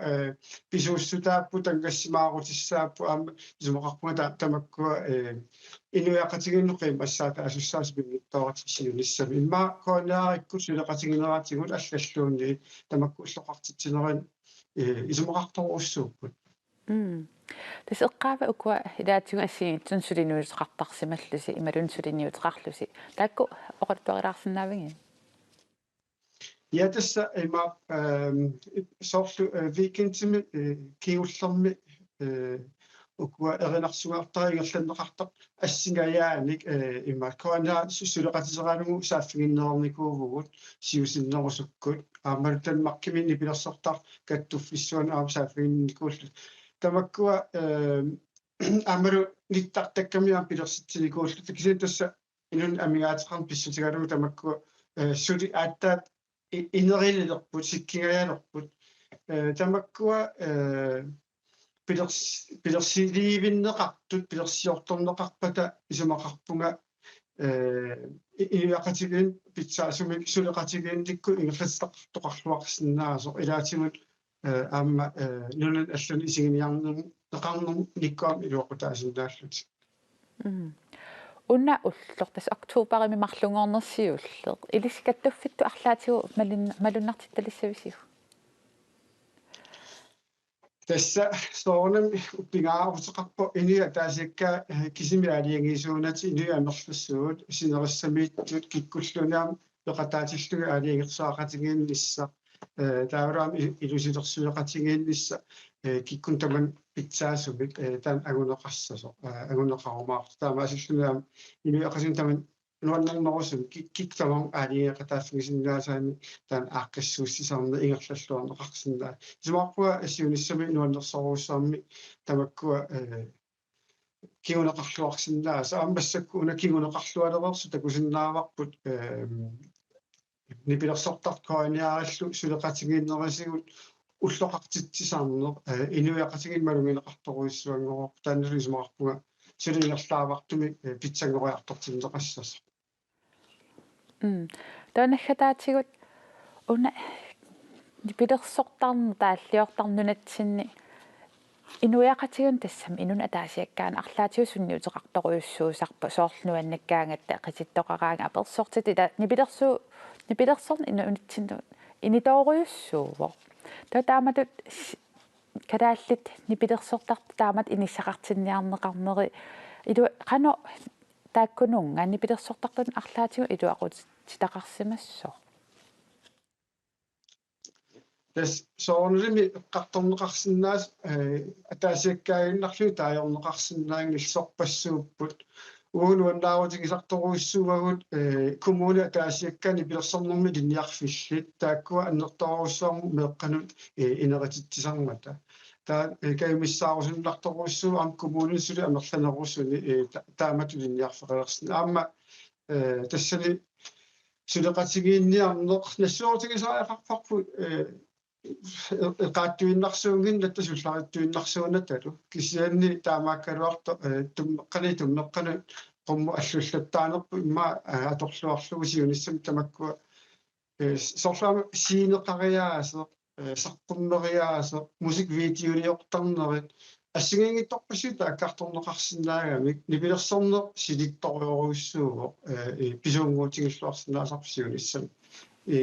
писууссутааппу тангассимаарутиссааппу аама исумақарпуга тамаккуа инуяқатигиннуқим ассаата асуссаас биннитторатиссиунissami имма коонаарикку сулеқатигинераатигут аллаллуунни тамакку уллоқартитсинеран исумақарторуссууппут Тэс эққаава укуа илаатигу ассигитсун сулинуусеқартарсималлуси ималун сулиниутеқарлуси таакку оқаттуарилаарсинаавиги Ja tässä ima softlu weekendimi kiullormi ukua erinarsugaartara ingerlanneqartaq assingayaanik imma koana suleqatiseraanugu saaffiginnerornikuuvugut siusinnerusukkut aammalutan makkimi nipilersortar kattuffissuan saaffiginnikuullu tamakkua aammalu nittaqtakkamiaan pilersitsinikuullu takisiin tassa inun amigaatiqarn pissutigalugu tamakkua suli aattaat inerilerput sikkingayalerput tamakkua pilersiliivinneqartut pilersiortorneqarpata isumaqarpunga inuaqatigiin pitsaasumik suleqatigiinnikku ingerlatsitaqartoqarluaqsinnaaso ilaatigut aamma nunan allun isiginiarnum neqarnum nikkuam iluoqutaasinnaallut unna ullortas oktoberimi marlungoornersiulleq iliskattuffitu арлаатигу малуннартитталиссависигу tässä soonam uppingaaruteqarpo inia taasikka kisimialiangiisuunati inia anerlussuut sinerissamiittut kikkullunaam peqataatillugu aaliangersaaqatigiinnissa taavaraam ilusilersuleqatigiinnissa kikkun taman pitsaasumik taan aguneqarsaso aguneqarumaartu taamaasillunam inuaqasun taman nuannernerusum kiktamam aaliangeqataaffigisinnaasаами taan aaqqassuussisarne ingerlalluarneqarsinnaa isumaarpua assiunissami nuannersoruussaarmi tamakkua kiguneqarluarsinnaa saammassakku una kiguneqarlualereersu takusinnaavarput nipilersortart koaniarallu suleqatigiinnerisigut уллоқартитсисаарнеқ инуяқатигин малугинеқарторуиссуангороо тааннерисумаарпуга сулингерлааавартуми питсангориартортиннеқассаса таанаххатаатигут уна нипилерсортаарне тааллиортарнунатсинни инуяқатигун тассам инуна таасиаккаана арлаатигу сунниутеқарторуйуссуусарпа соорлнуаннаккаангатта қиситтоқараанга аперсортит ита нипилерсорни инуунитсинну инитооруйуссууво тааматут кадааллит нипилерсортарт таамат иниссақартинниарнеқарнери илу қано тааккунунга нипилерсортартун арлаатигу илуақут титақарсимассо тас соонлими эққарторнеқарсинаас атаасиаккаагиннарлу таajorneqarsinnaangillorpassuupput уунуаннаарутигисарторуиссуугагут коммуна таасиаккани пилерсорнэрми линниарфилlit тааккуа аннерторуссуарму меэкканут инератитсисармата таа каймиссаарусуннарторуиссуу аам коммунисули амерланерусуни таамату линниарфеқалерсин аама тассани сулеқатигиинниарнеқ нассуутигисаақарфарпу qaattuinnarsuungin nattasullarittuinnarsuunatalu kisianni taamaakkaluarto tummeqqani qummu allullattaanerpu imma atorluarlugu siunissam tamakkua sorlaama siineqariaase saqqumneriaase musikvideoliortarnerit ассигингитторпасу тааккарторнеқарсинаагами нипилерсорне силитториоруйссууго писуунгуутигиллуарсинаасарпсиунissam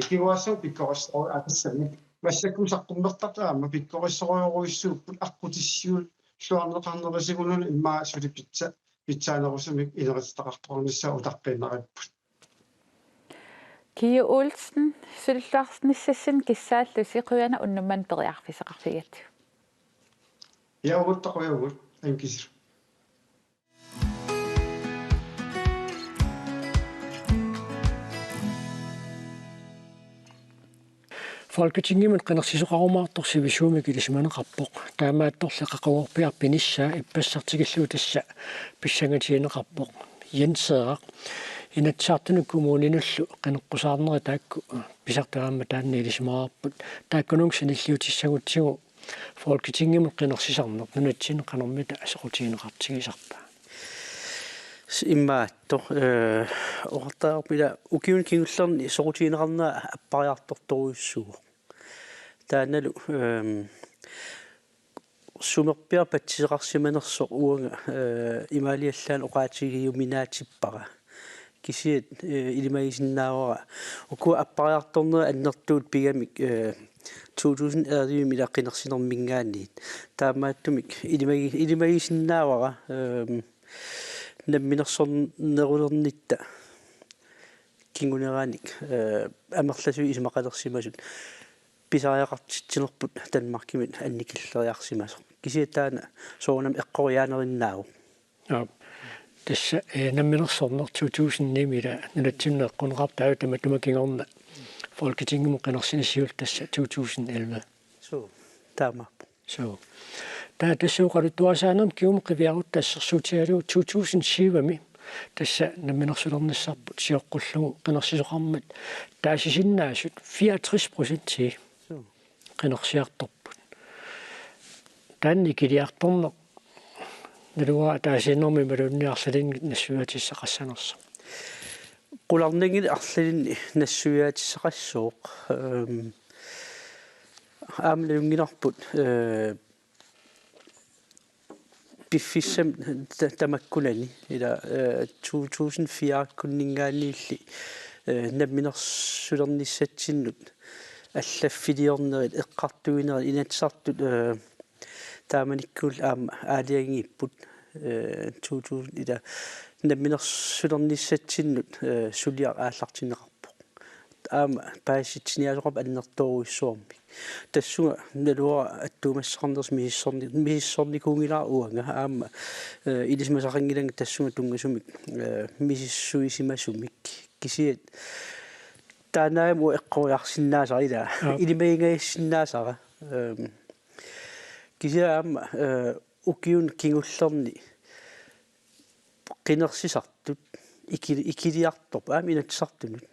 кигуассуу пиккорисоо атассами массаккум саққуммертартаама пиккорисориоруйссууппут аққутиссуул луарнеқарнерисигунун иммаа сули питсаанерусумик илеритақарторнissaа утаққиннариппут Kia Olsen суллуарниссассан киссааллу сиқуяна уннумман периарфисеқарфигат яугуттақуягут анкисир Folketinget qinarsisoqarumaartorsivissuumi kilismanеqarpoq taamaattorleqaqugorpiarpinissaa ippassartigilluutassa pissangatiineqarpoq jenseeraq inatsaartunu kommuninullu qineqqusаарneri taakku pisartaamma taanni ilismaarput taakkunungsinilliutissagutsigu Folketinget qinarsisorneq nunatsin qanermita asequtiineqartigisarpa иммаатто ортаарпила укиун кингуллерни сорутиинеқарнаа аппариарторторуйуссуу тааналу сумерпиар патсисеқарсиманерсо уунга имаалиаллаан оqaатигиуминаатиппара кисиат илимагисиннаавара уку аппариарторнера аннертуут пигамик 2011 милаққинерсинермингаанниит таамааттумик илимагисиннаавара намминерсорнерулернитта кингунерааник амерласуи исмақалерсимасут писариақартитсинерпут танмаркимит анникиллериарсимасо кисиатаана соонам эққориаанериннааву тасса намминерсорнер 2009 нунатсиннеққунеқартаа таматумакингорна Folketinget qinarsinisiult tassa 2011 таама тассууқалу туасаанерм киум қивиарут тассерсуутигалу 2007ми тасса намминерсулерниссарпут сиоққуллугу qinarsisoqarmat таасисиннаасут 64% qinarsiartorput таанни килиарторнеқ налуа таасиннэрми малунниарлалин нассуатиссақассанерса qulарнагил арлалинни нассуяатиссақассууқ аамлунгинарпут пиффиссам тамаккунани ила 2004 куннингаанниилли намминерсулерниссатсиннут аллаффилиорнерит эққартуинерит инатсартут тааманиккуул аама аалиангииппут 2000 ила намминерсулерниссатсиннут сулиар ааллартинеқарпоқ аама пааситсиниасоқап аннерторуиссуарми тассуга налуа аттуумассақарнерс мисиссорникуунгилаа уанга аама илисмасақангиланга тассуга тунгасумик мисиссуисимасумик кисиат танааму эққориарсиннаасара ила илимаингаиссиннаасара кисиа аама укиун кингуллерни qinnersisartut ikiliartorp aami inatsartunut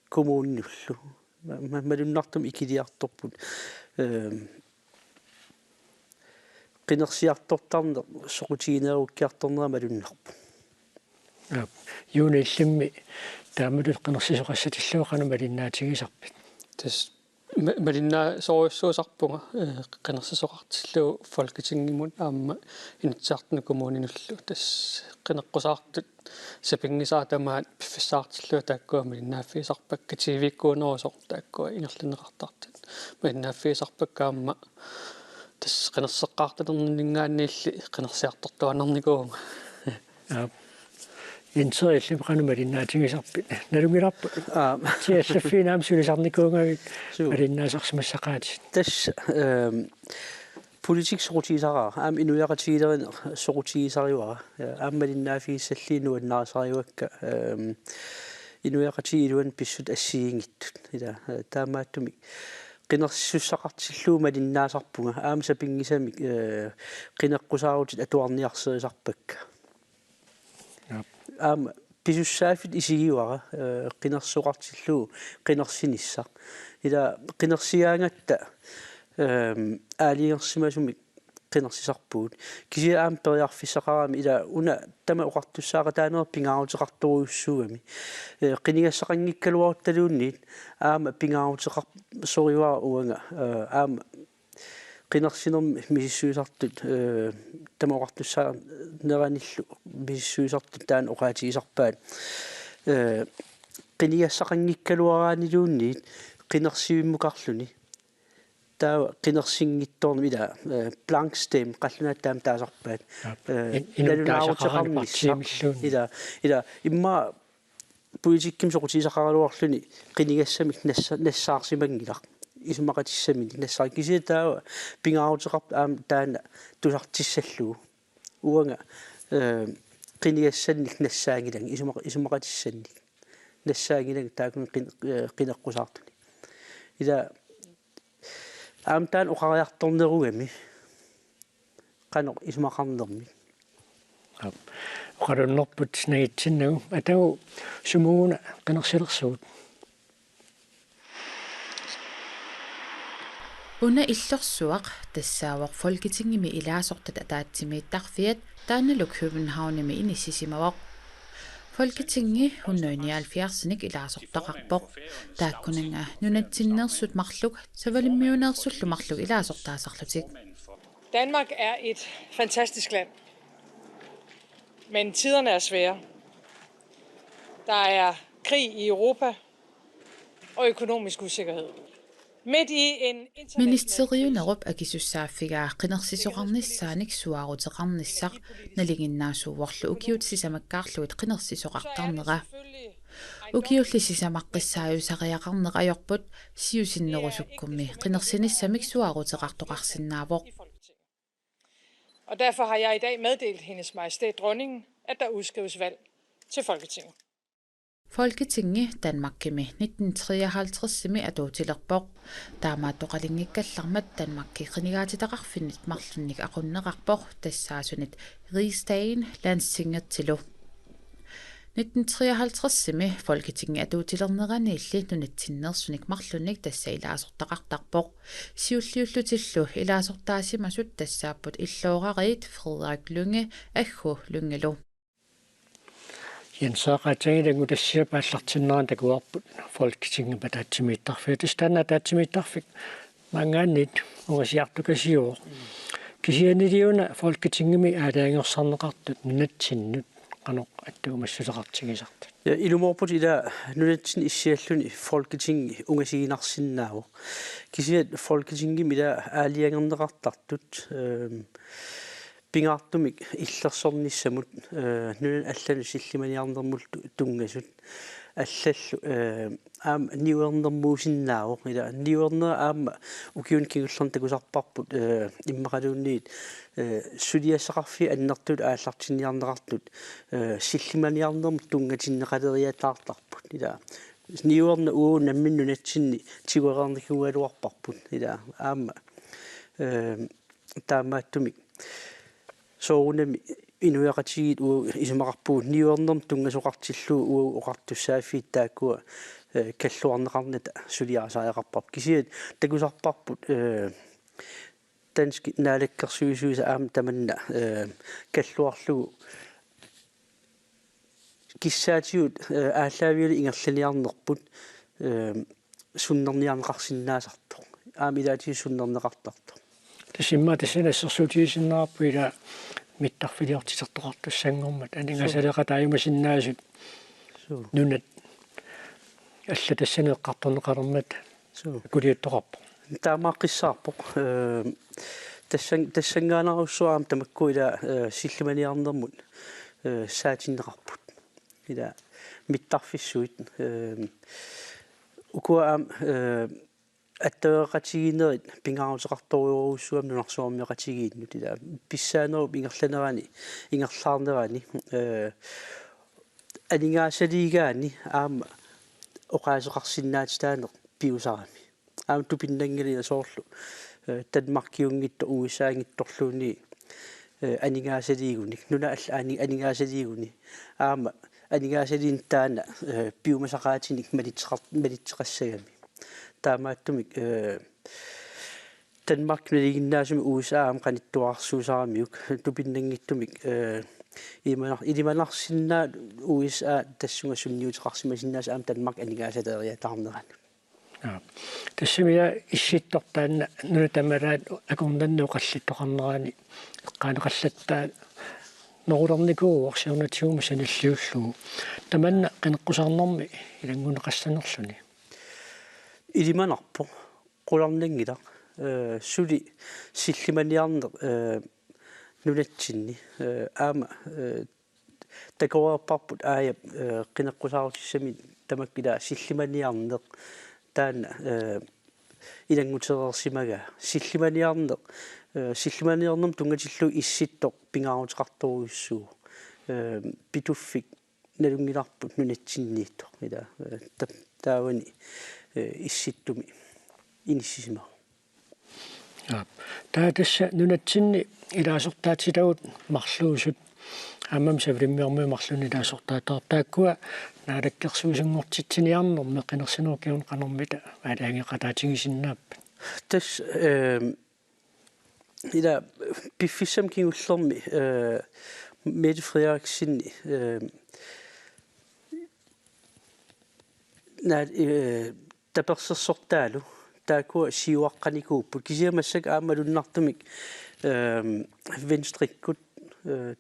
kommunullu malunnartum ikiliartorput qinnersiartortarner soqutiineerukkiartornera malunnarpu юуниллимми таамалут qinnersisoqassatillуақану малиннаатигисарпит тас малиннаа соруйссуусарпунга qinnersиsoqartilluu folketingimut аама инатсаартну коммунинуллу тас qinneqqusаартут сапингисаа тамаат пиффиссаартиллуу тааккуа малиннааффиисарпакка тивиккуунерусоқ тааккуа ингерлинеқартартут малиннааффиисарпаккаама тас qinnersеққаарталернингаанниилли qinnersiartortuанерникуунга инсоиллим qanumalinnaatingisarpit nalungilарпут тиассаффинаам сулисарникуунгавит малиннаасарсимассақаатит тас politik sorutiisara am inuaqatigilerin sorutiisariuara аммалиннаафигиссаллиинуа наарсариуакка inuaqatigiluan pissut ассигингиттут ила таамааттуми qinnersussaqartilluu малиннаасарпунга аама сапингисамик qinneqqusаарутит атуарниарсерисарпакка аама писуссааффит исигиуара qinnersuqartilluu qinnersинissaq ила qinnersиаангатта аалиерсимасумик qinnersisarpuut кисиа аам периарфиссақарами ила уна тама уқартуссааqa таанер пингаарутеқартуруйуссуугами qinigassaqanngikkaluaruttaluunniit аама пингаарутеқар сориуара уанга аама qinnersinermi мисиссуисартут тама уқартуссаа нераниллу мисиссуисартут таан оqaатигисарпаат qinigassaqanngikkaluaraanilуунниит qinnersivimmuqarluni таа qinnersinngittornum ila blank stem qallunattaam taasarpaat ila imma politikkim soqutiisaqaraluarluni qinigassamik nassаарsimangilaq isumaqatissami nassar kisiataa pingaaruteqarp aam taana tusartissalluu uanga qinigassannik nassaangilang isumaqatissannik nassaangilang taakun qinneqqusaartuni ila аамтаан уқариарторнерugami qanoq isumaqarnermi uqalunnerput nagitsinnagu atau sumuuna qinnersilersuut una иллерсуақ тассаавақ Folketingimi илаасортат атаатсимииттарфиат таанналук Københavnimi инисисимавақ Folketingi 179ник илаасортақарпоқ тааккунанга нунатсиннерсут марлук савалиммиунеерсуллу марлук илаасортаасарлутик Danmark er et fantastisk land. Men tiderne er svære. Der er krig i Europa og økonomisk usikkerhed. Midt i en Ministeriunerup akisussaafigaa qinnersisuqarnissaanik suarutеqarnissaq nalinginnaasuuvorlu ukiutsisamakkaarluit qinnersisoqartarnera ukiullisisamaqqiссааюсариақарнеқ ajorput siusinnerusukkummi qinnersinissamik suarutеqartoqarsinnaavoq Og derfor har jeg i dag meddelt hendes majestæt dronningen, at der udskrives valg til Folketinget. Folketinget Danmarkimi 1953 adutilerpoq taamaatoqalingikkallarmat Danmarkki qinigaatitaqarfinnit marlunnik aqunneqarpoq tassaasunit Rigsdagen Landstingertilu 1953 Folketinget adutilerneraniilli nunatsinnersunik marlunnik tassa ilaasortaqartarpoq siulliullutillu ilaasortaasimasut tassaapput illooqariit Frederik Lynge aggu Lyngelu Jensaqataingu tassiapaallartinneraan takuarput Folketinget patatsimiittarfik tistanna tatsimiittarfik mangaannit ungasiartukasiuo kisianiliuna Folketingemi aalaangersarneqartut natsinnut qanoq attuumassuleqartigisartut ja ilumorput ila nunatsin issialluni Folketingi ungasiginarsinnaavu kisiat Folketingimi ila aaliangerneqartartut pingaartumik illersornissamut nunan allanu sillimaniarnermul tungasut аллаллу аам ниуернэрмуусиннаавоқ ила ниуернера аама укиун кигуллерн такусарпарпут иммақалуунниит сулиассақарфи аннертут ааллартинниарнеқартут силлиманиарнерму тунгатиннеқалериатаартарпут ила ниуерна уу намминну натсинни тигуераарникугалуарпарпут ила аама таамааттумик соорунами инуяқатигит уу исумақарпуут ниуернерм тунгасоқартиллуу уу оқартуссааффиит тааккуа каллуарнеқарната сулиарасааяқарпарп кисиат такусарпарпут тански наалаккерсуисуиса аама таманна каллуарлугу киссаатиут ааллаавиули ингерланиарнерпут суннерниарнеқарсиннаасартоқ аама илаатиу суннернеқартарто тасимма тасинассерсуутигисиннаарпу ила миттарфилиортисертоқартуссангормат анингаасалеқатааюмасиннаасут нунат алла тассанеэққарторнеқалермат кулиуттоқарпо таамааққиссаарпоқ тассангаанеруссуаам тамакку ила силлиманиарнермут саатиннеқарпут ила миттарфиссуит укуаам аттаеқатигинерит пингаарутеқарториуруссуам нунарсуармеқатигииннут ила писсаанеруп ингерланерани ингерлаарнерани анингаасалигаани аама оқаасеқарсиннаатитаанеқ пиусарами аама тупиннангилина соорлу Danmarkiungitto USA-ngittorluuni анингаасалигуник нуна алла анингаасалигуни аама анингаасалин таана пиумасақаатиник малитеқассагами таамааттумик Danmark нэлигиннаасуми USA аам каниттуарсуусарамиук тупиннангиттумик илиманарсиннаа USA тассунгасунниутеқарсимасиннаас аам Danmark анингаасалериатаарнеран тассимия исситтортаанна нунатамалаат акорнаннуоқаллиттоқарнерани эққаанеқаллаттаа норулерникуу орсиорнатигума саниллиуллугу таманна қинеққусаарнэрми илангунеқассанерлүни илиманарпо қуларнангила сули силлиманиарнер нунатсинни аама такоапарпут аая қинеққусаарутиссами тамаккила силлиманиарнер таана илангутерерсимага силлиманиарнерм тунгатиллу исситтоқ пингаарутеқарторуйуссуу питуффик налунгиларпут нунатсиннииттоқ ила таавани исситтуми иниссисима таатасса нунатсинни илаасортаатилагут марлуусут аммам савриммиормуи марлуни илаасортаатаар тааккуа наалаккерсуусунгортитсиниарнер меққинерсинуукиун қанэрмита аалаангеқатаатигисиннааппа тас ила пиффиссам кингуллерми Mette Frederiksen таперсерсортаалу таакуа сиуаққаникууппут кисиамассак аамалуннартумик венстриккут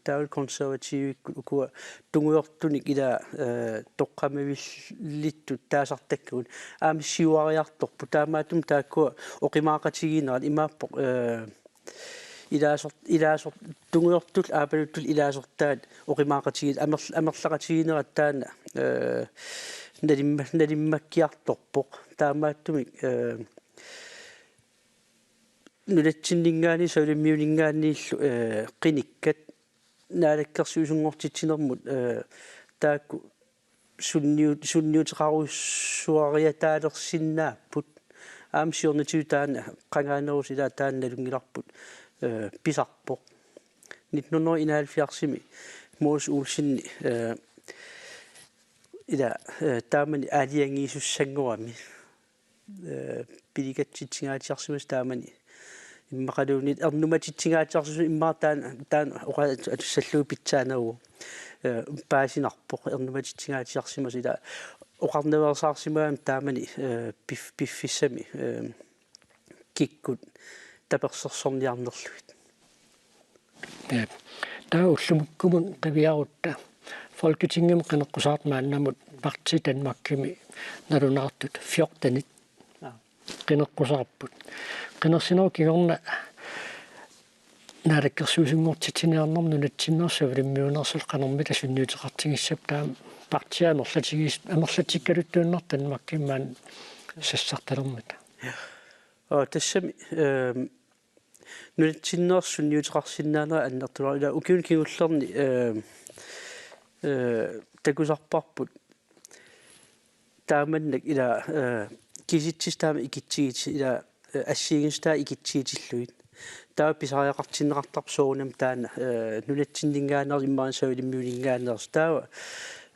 таавал консервативиккут укуа тунгуйортуник ила тоққамавиллиттут таасартаккут аами сиуариарторпу таамаатум тааккуа оқимаақатигинерат имааппоқ илаасор тунгуйортул аапалуттул илаасортаат оқимаақатигит амерлақатигинерат таана налиммаккиарторпоқ таамааттумик нулатсиннингаани саулиммиунингаани қиниккат наалаккерсуусунгортитсинермут таакку сунниутеқаруссуариатаалерсиннааппут аамсиорнатиу таана қангаанерусила таанналунгиларпут писарпоқ 1971 Mås Olsen ida taamani aaliangiisussanguami pilikatitsingaatiarsimas taamani иммақалуунит эрнуматитсингаатиарсусу иммаартаан оqa атуссаллуу питсаанеру паасинарпоқ эрнуматитсингаатиарсимас ила оқарневерсаарсимаам таамани пиффиссами киккут таперсерсорниарнерлуит таа уллумуккумун қивиарутта Folketinget qeneqqusart maannamut parti Danmarkimi nalunaartut 14 qeneqqusarput qenersinoo kigorna naalakkersuusungortitiniarnerm nunatsinnersuulimmiunersul qanermita sunniuteqartingissap taam partianerlatigis anerlatikkaluttuunnar Danmarkimmaan sassartalermata тассами нунатсиннерсунниутерарсиннаанера аннертуларила укиун кигуллерни такусарпарпут тааманнак ила киситсистаама икитсигит ила ассиигинстаа икитсигитиллуит таа писариақартиннеқартарсуунам таана нунатсиннингаанер иммаан савилиммиулингаанерс таава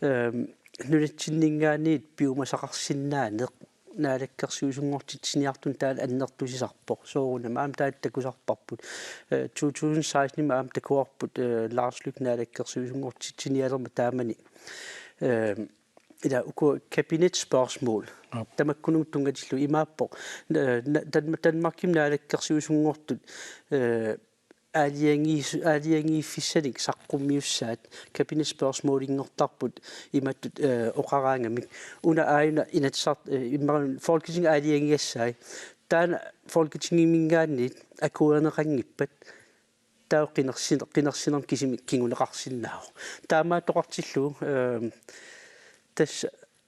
нунатсиннингаанниит пиумасақарсиннаанеқ наалаккерсуусунгортитсиниартун таан аннертусисарпоқ соорунам аам таат такусарпарпут 2016 маам такуарпут лаарслук наалаккерсуусунгортитсиниалерма таамани ила уку кабинетспørgsmål тамаккунуг тунгатиллу имааппоқ Danmarkim наалаккерсуусунгортут аалиангиффиссаник саққуммиуссаат кабинетспørgsmål-ингортарпут иматтут оқараангамик уна аина инатсарт иммарун Folketing аалиангиассай таана Folketingimингааннит акуернеқангиппат таа қинерсинерм кисими кингунеқарсиннаау таамаа тоқартиллу тас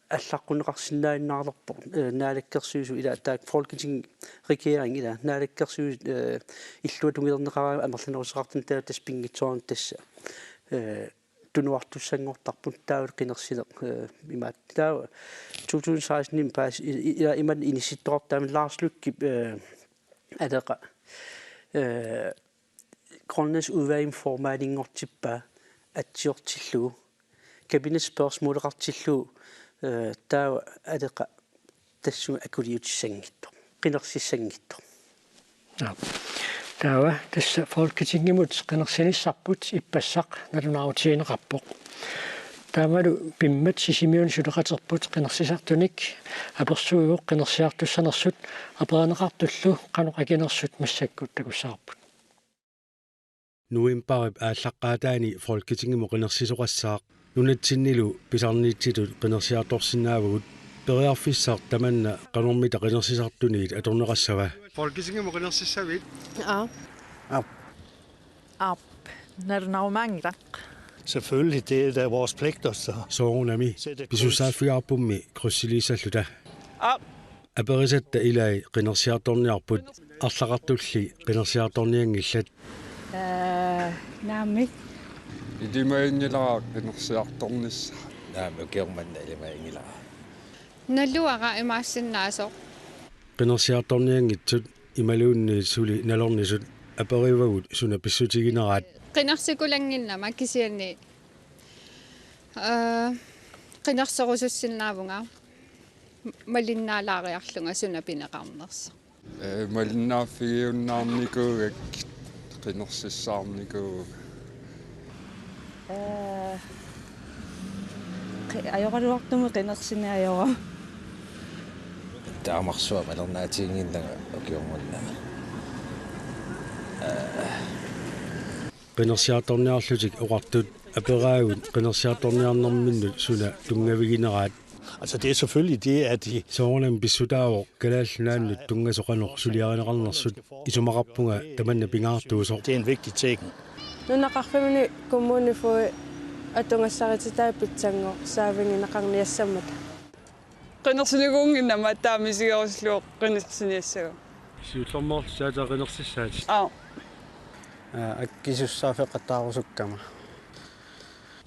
аллаққунеқарсиннааннаарлерпо наалаккерсуусу ила таак Folketing regering ила наалаккерсуус иллуатунгилернеқараа амерланерусеқартун таа тас пингитсоорн тасса тунуартуссангортарпут таавал қинерсинеқ имаат таа 2016 паас ила иман иниситтоортаамин лаарслукки адеқа Grønlands udvalgsformatiнгортиппа атсиортиллу кабинетспørgsmål-артиллу таа адеqa тассу акулиутиссангитто qinерсиссангитто таава тасса Folketingimut qenersinissarput иппассақ налунаавутиинеқарпоқ таамалу пиммат сисимиун сулеқатерпут qenersisartunik аперсуигоқ qenersiartuссанерсут аперанеқартуллу qanuqakinерсут массаккут такуссаарпут нуимпарип ааллаққаатаани Folketingimo qenersisоқассаақ нунатсиннилу писарниитситут qenersiartorsinnaavагут периарфиссаар таманна qanормита qenersisartuniit аторнеқассава Folketingimo qenersissavit Narunaumangilaq Selvfølgelig, det er da vores pligt også. soorunami pisussaaffiarpummi krussilisalluta aperissatta ilai qenersiartorniarput арлақартулли qenersiartorniangillat naamik илимаингилаа qenersiartornissa наамукиорманна илимаингилаа налуара имаассиннаасо qenersiartorniangitsut imaluunni suli nalornisut aperivagут суна писсутигинераат qinarsikulangilnama kisianni qinarserusусsinnaavunga малиннаалаариарлунга суна пинеқарнерса малиннааффигиуннаарникуугак qenersissаарникууга ajorluartumu qenersinaajora таамарсуа малернаатиингиннага окиормунна qenersiartorniarlutik oqartut aperaagut qenersiartorniarnerminnut suna tungavigineraat Altså det er selvfølgelig det, at de soornam pissutaavo kalaallunaannut tungasoqanor suliarineqarnersut isumaqarpunga tamanna pingaartuusor det er en vigtig ting. Nunaqarfamini kommune for atungassarititaa qenersiniguunginnama taamisigerusluu qenersiniassagu Siutlormor saataqanersissaat. Akkisussaaфеқатаарусуккама.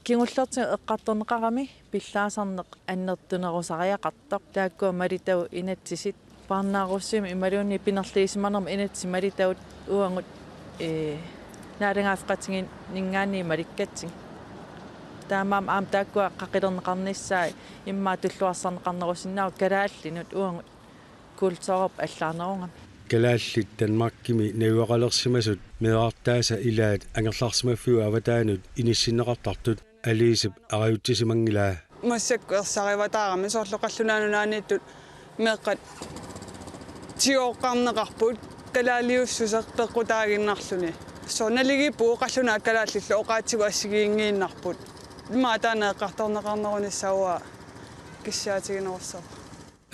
Kingullerti eqqartorneqarami pillaasarneq annertunerusariaqartoq taakkua malitau inatsisit paarnaarussimi imaluunni pinerliisimarnerma inatsi malitaut uangut naalangaafqatingin ningaanni malikkatsing taamaam aam taakkua qaqilerneqarnissaai immaa tulluarsarneqarnerusinnaaru kalaallinut uangut kulsorop allaarnerungam kalaallit Danmarkimi neuaqalersimasut meeartaasa ilaat angerlarsimaffiu avataanut inissinneqartartut aliisip ariuttisimanngilaa массакку ерсариватаарами соорлоқаллунааnunaaniittut меэққат тиоққарнеқарпут калаалиуссусеқ пеққутаагиннарлуни соналигипуу қаллунаа калааллиллу оқаатсигу ассигиингииннарпут имаатаанаеққарторнеқарнеруниссауа киссаатигинерсаа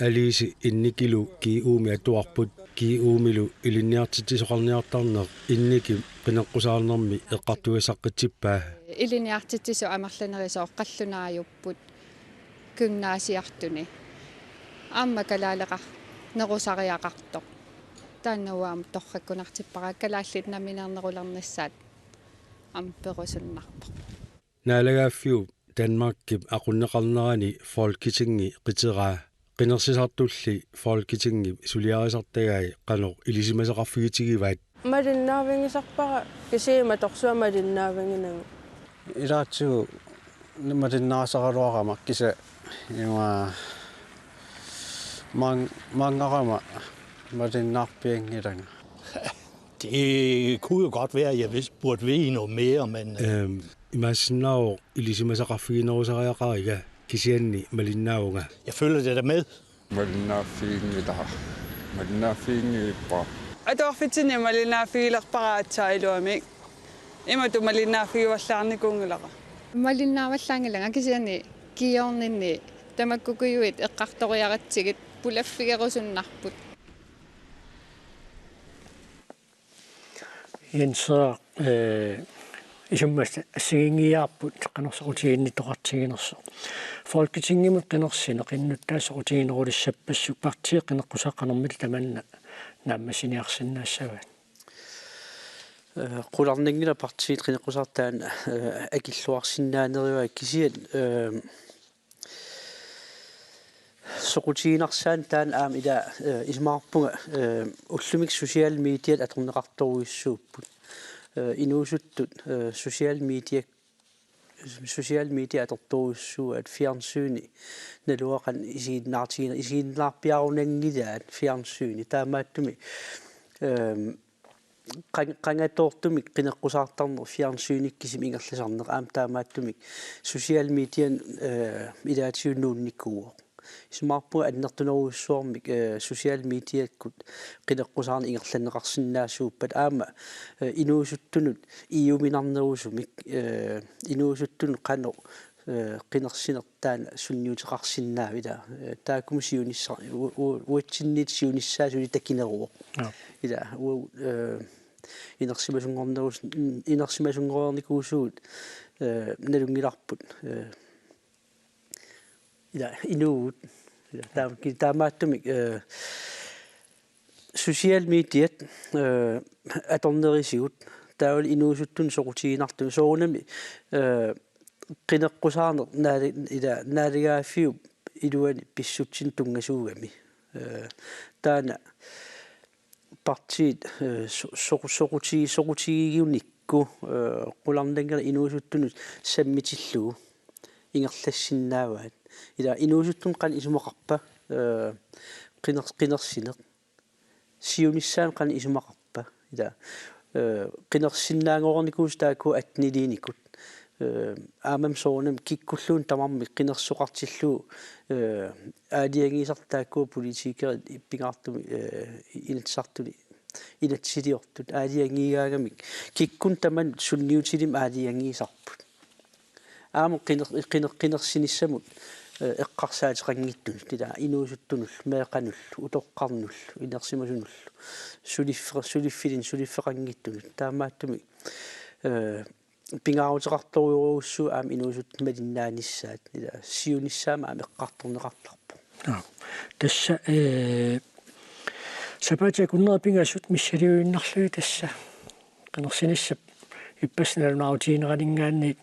алиси инникилу киууми атуарпут киуумилу илинниартитсоқарниартарнеқ инники пинеққусаарнерми эққартуисаққитсиппаа илиниартитсису амерланерисоо қаллунаажуппут кюннаасиартуни аама калаалеқар нерусариақартоқ тааннауаам торраккунартиппара калааллит наминернерулерниссаат амперусуннарпо наалагааффиу Danmarkip aqunneqarnerani folketingi qiteraa qinersisartulli folketingi suliarisartagai qanoq ilisimasaqarfigitigivaat Malinnaavинgisarpara kisiima torsua malinnaavinginaga Ilaatsigu malinnaasaqaluarama kisa ima mangarama malinnaarpiangilanga. Det kunne jo godt være, at jeg burde vide noget mere, men... Imasinao ilisimasaqarfiginerusariaqariga kisianni malinnaunga. Jeg følger det der med. Malinnaaffiingippa. Atorfitsinni malinnaaffigilerparaatsaailuami. Imatu malinnaaffigiuallaarnikungilaqa. Malinnaavallaangilanga kisianni kiorninni tamakkukuyuit eqqartoriaratsigit pulaffigerusunnarput. Jensa isummas assigingiaarput qanersorutiginnitoqartiginerso folketingimut qinersineq innuttaasorutiginerulissappassuk partiiqqineqqusaqanermit tamanna naammasiniarsinnaassavaat qularningila partiit qineqqusartaan akilluarsinnaaneriua kisiat soqutiginersaan taan aam ila ismaarpunga ullumik social media atorneqartoruissuupput inuusuttut social media atortoruissuat fjernsyni naluaqan isiinnaarpiarunangilaat fjernsyni taamaattumi qangatortumik qineqqusartarner fjernsynikkisim ingerlasarneq aam taamaattumi social media ilaatiunnuunnikkuuq ismaarpunga annertuneruissuarmik social mediakkut qineqqusarni ingerlanneqarsinnaasuuppat aama inuusuttunut iuminarnerusumik inuusuttunut qano qinersinertaana sunniuteqarsinnaavila taakumusiunissa uatsinnitsiunissaasuni takineruoq ila inersimasungornikuusuut nalungilarput ila inuut taamaattumik social media atornerisigut taawal inuusuttun soqutiginartum soorunami qineqqusaaner naaligaaffiu iluani pissutsin tungasuugami taana partiit soqutigiunikku qularnangala inuusuttunut sammitilluu ingerlassinnaavaat ila inuusuttun qan isumaqarpa qinersineq siunissaan qan isumaqarpa ila qinersinnaangornikuus taakku atniliinikut aamam soornam kikkulluun tamarmi qinersuqartilluu aaliangiisartaakku politiikerit ippingaartumi inatsartuni inatsiliortut aaliangiigaagamik kikkun taman sunniutilim aaliangiisarput aam qinersinissamut eqqarsaatiqangittun tila inuusuttunul meeqanull utoqqarnull inersimasunull suliffeqangittun taamaattumi pingaaruteqartoruuruussu aam inuusut malinnaannissaat ila siunissaama aam eqqartorneqartarpu tassa Сапаатиа куннерпингасут миссалиуиннарлуи тасса qenersinissup иппаснерунаарутиинеранингааниит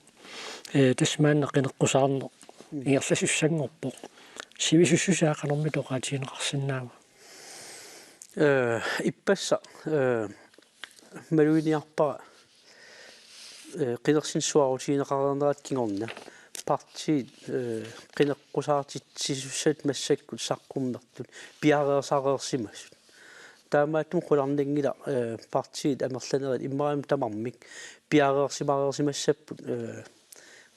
тасмаанне qeneqqusаарне ингерласуссангорпоq сивисуссусаа qenerми тоqaатиинеқарсинаама иппасса малуиниарпара qenersinsuarutiineqarnernaat kingorna parti qeneqqusaarititsisussat массаккут саққуммертут пиареерсареерсимасут таамааттум qulарнингила партиит амерланерит иммаам тамармик пиареерсимареерсимассаппут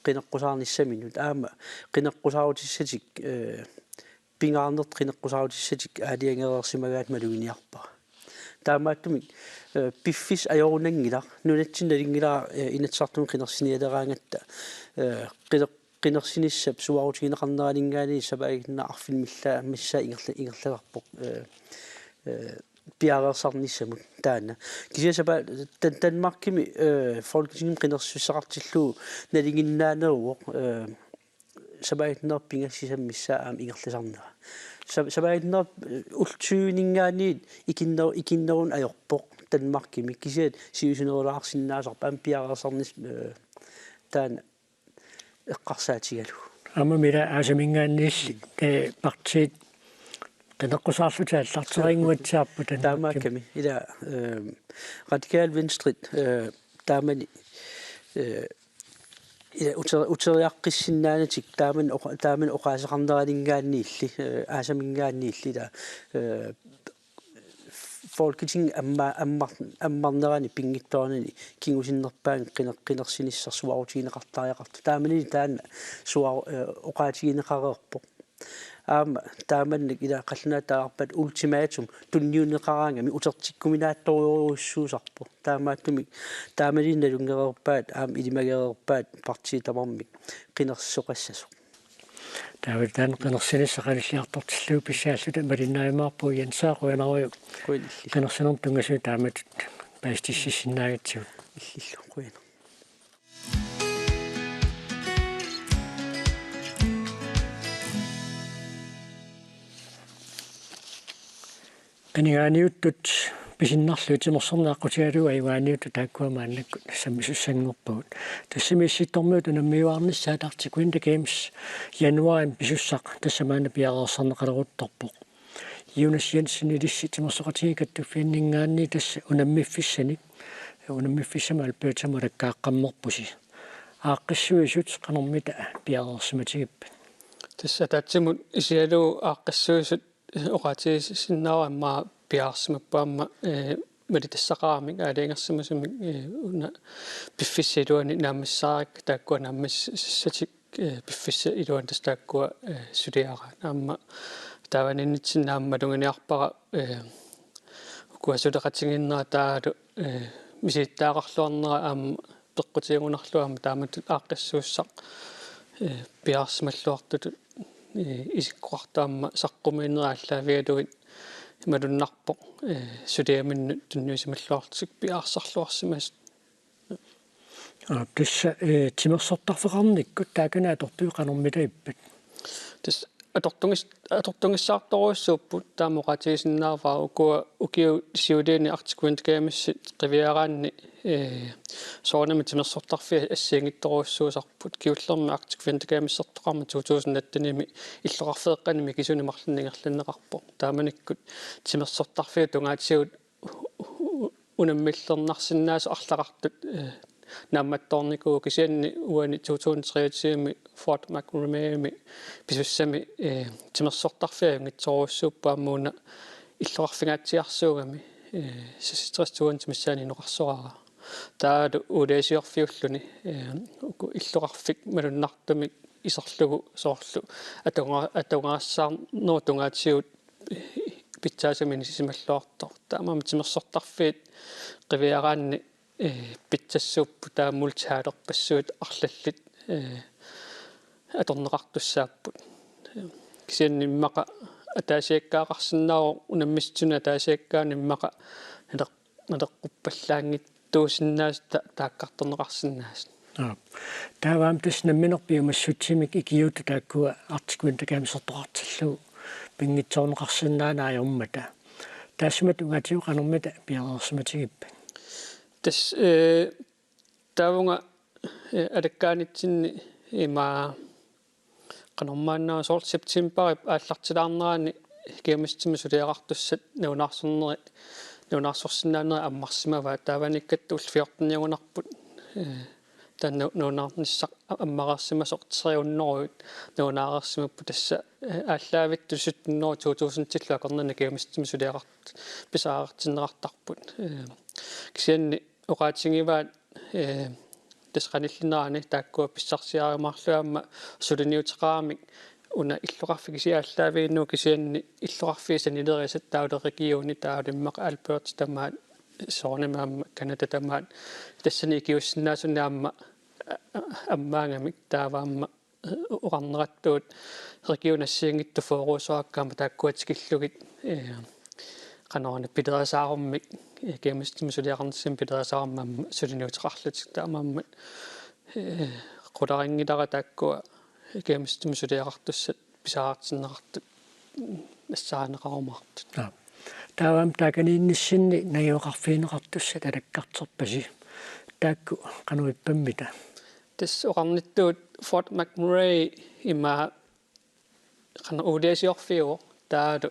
qeneqqusаарниссаминут аама qeneqqusаарутиссатик пингаарнерт qeneqqusаарутиссатик аалиангереерсимагаат малуиниарпара таамааттумик пиффис ajorunangila нунатсиналингила инатсартум qenerсиниалераангатта qenersinissap suarutiineqarneralinggaani сабаагинна арфилмилла мисса ингерлагарпоq пиареерсарниссамут таана кисиасапа танмаркими folketingim qenersussaqartilluu налингиннаанеруоq сабаагиннерпингассисаммиссаа аам ингерласарнера сабаагиннер ултсуунингаанниит икиннерун ajorpoq танмаркими кисиат сиусинерулаарсиннаасарпаам пиареерсарнис таана эққарсаатигалу амамила аасамингаанниисси партиит qeneqqusaarsutaallarteriinguatsaarput таамаакками ила радикал венстрит таамани утериаққиссиннаанатик тааман оқаасеқарнералингаанниилли аасамингаанниилли да folketing аммарнерани пингитторнани кингусиннерпаан qenersinissarsuarutiineqartariaqartu таамани таана суа оқаатигинеқареерпо аама тааманник ила қаллунаатаарпат ультиматум тунниунеқараангами утертиккуминаатториоруссуусарпо таамааттуми таамалинналунгерерпаат аама илимагерерпаат партии тамармик qenersoqassasо таавитан qenersinissaqalilliartortilluu писсааллута малиннаимаарпу янсаақуянаруйу qenersinern тунгасуу таамат паистиссиннаагатсигут иллиллу қуяна qanigaaniuttut писиннарлу тимерсернааққутигалуа ивааниуту тааккуамааннакку саммисуссангорпагут тассимиисситтормуут унаммиуаарниссаа тартик Winter Games януарим писуссақ тассамаана пиареерсарнеқалерутторпоқ Jonas Jensen илисси тимерсеқатигикаттуффианнингаанни тасса унаммиффиссаник унаммиффиссама алпаатамулаккааққаммерпуси ааққиссуисут қанэрмита пиареерсиматигиппат тасса таатсимут исиалуу ааққиссуисут оqaатигиссиннаавамма пиаарсимаппаама малитассақарамик аалиангерсимасумик уна пиффиссилуани нааммиссаарик тааккуа нааммиссатик пиффисса илуан тастааккуа сулиара наамма тааваниннитсиннаамма лунгиниарпара укуасулеқатингиннера таалу миситтаақарлуарнера аама пеққутиагунарлуама тааматут ааққиссууссақ пиаарсималлуартуту исиккуартаама саққумиинерааллаавиалугит малуннарпоқ сулиаминну туннуисималлуартик пиаарсарлуарсимас тасса тимерсортарфеқарниккут тааканаа тортуиқанэрмила иппат тас атортунгиссаарторуиссууппут таамоқатигисиннаарфаа укуа укиу сиулиини Arctic Winter Games қивиараанни соонами тимерсортарфи ассиангитторуиссуусарпут киуллерми Arctic Winter Games сертоқарма 2018-ними иллоқарфеэққаними кисунимарлиннигерлиннеқарпо тааманиккут тимерсортарфи тунгаатсигут унаммиллернарсинаасу арлақартут наамматторникуу кисианни уани 2023-ми Fort McRommy писуссами тимерсортарфиангитсоруссууппааммууна иллоқарфигаатсиарсуугами систрестуан тимиссаани ноқарсораа таалу улаасиорфиуллуни уку иллоқарфик малуннартумик исерлугу соорлу атунгаассаарнуу тунгаатсиут питсаасамини сисималлуартор таамаама тимерсортарфиит қивиараанни питсассууппу тааммултаалерпассуут арлаллит аторнеқартуссааппут кисианниммақа атаасиаккаақарсиннааву унаммистуна атаасиаккааниммақа налеққуппаллаангиттуусиннаас тааккарторнеқарсиннаас тааваам таснамминерпиумассутсимик икиута тааккуа Arctic Winter Games сортоқартиллу пингитсоорнеқарсиннаанаа юммата таасмат унгатиуқанэрмита пиарерсиматигиппа тас тавунга алаккаанитсинни има канормааннаа сорт септембер ааллартилаарнерани киамистима сулиақартуссат неунаарсорсинаанера аммарсимава тааваниккат улфиортниагунарпут танна нуунаарниссақ аммарерсима сортсериуннеруит нуунаарерсимаппу тасса ааллаавит туссутннеру 2000 акорнана киамистима сулиақарт писаарартиннеқартарпут кисианни оqaатингиваат тасқаниллинерани тааккуа писсарсиаримарлуамма сулиниутеқарамик уна иллоқарфигисиааллаавииннуу кисианни иллоқарфиисанилериасат таулеррегиони таулиммақ Альберт тамаат соорнемаамма Канада тамаат тассани киуссинаасунаамма аммаангамик тааваамма уқарнераттуут регионассиингитту фоорусуаккаама тааккуатикиллугит канаана пидерасааруммик кемистимсулиақарнссим пидерасааруммаамма сулиниутеқарлутик таамааммат қуларингилара тааккуа кемистимсулиақартуссат писаартиннеқартут нассаанеқарумаартут таавам тааканиинниссинни нагиоқарфиинеқартуссат алаккартерпаси таакку кануиппаммита тас оqarnittuut Fort McMurray има қана удиасиорфио таалу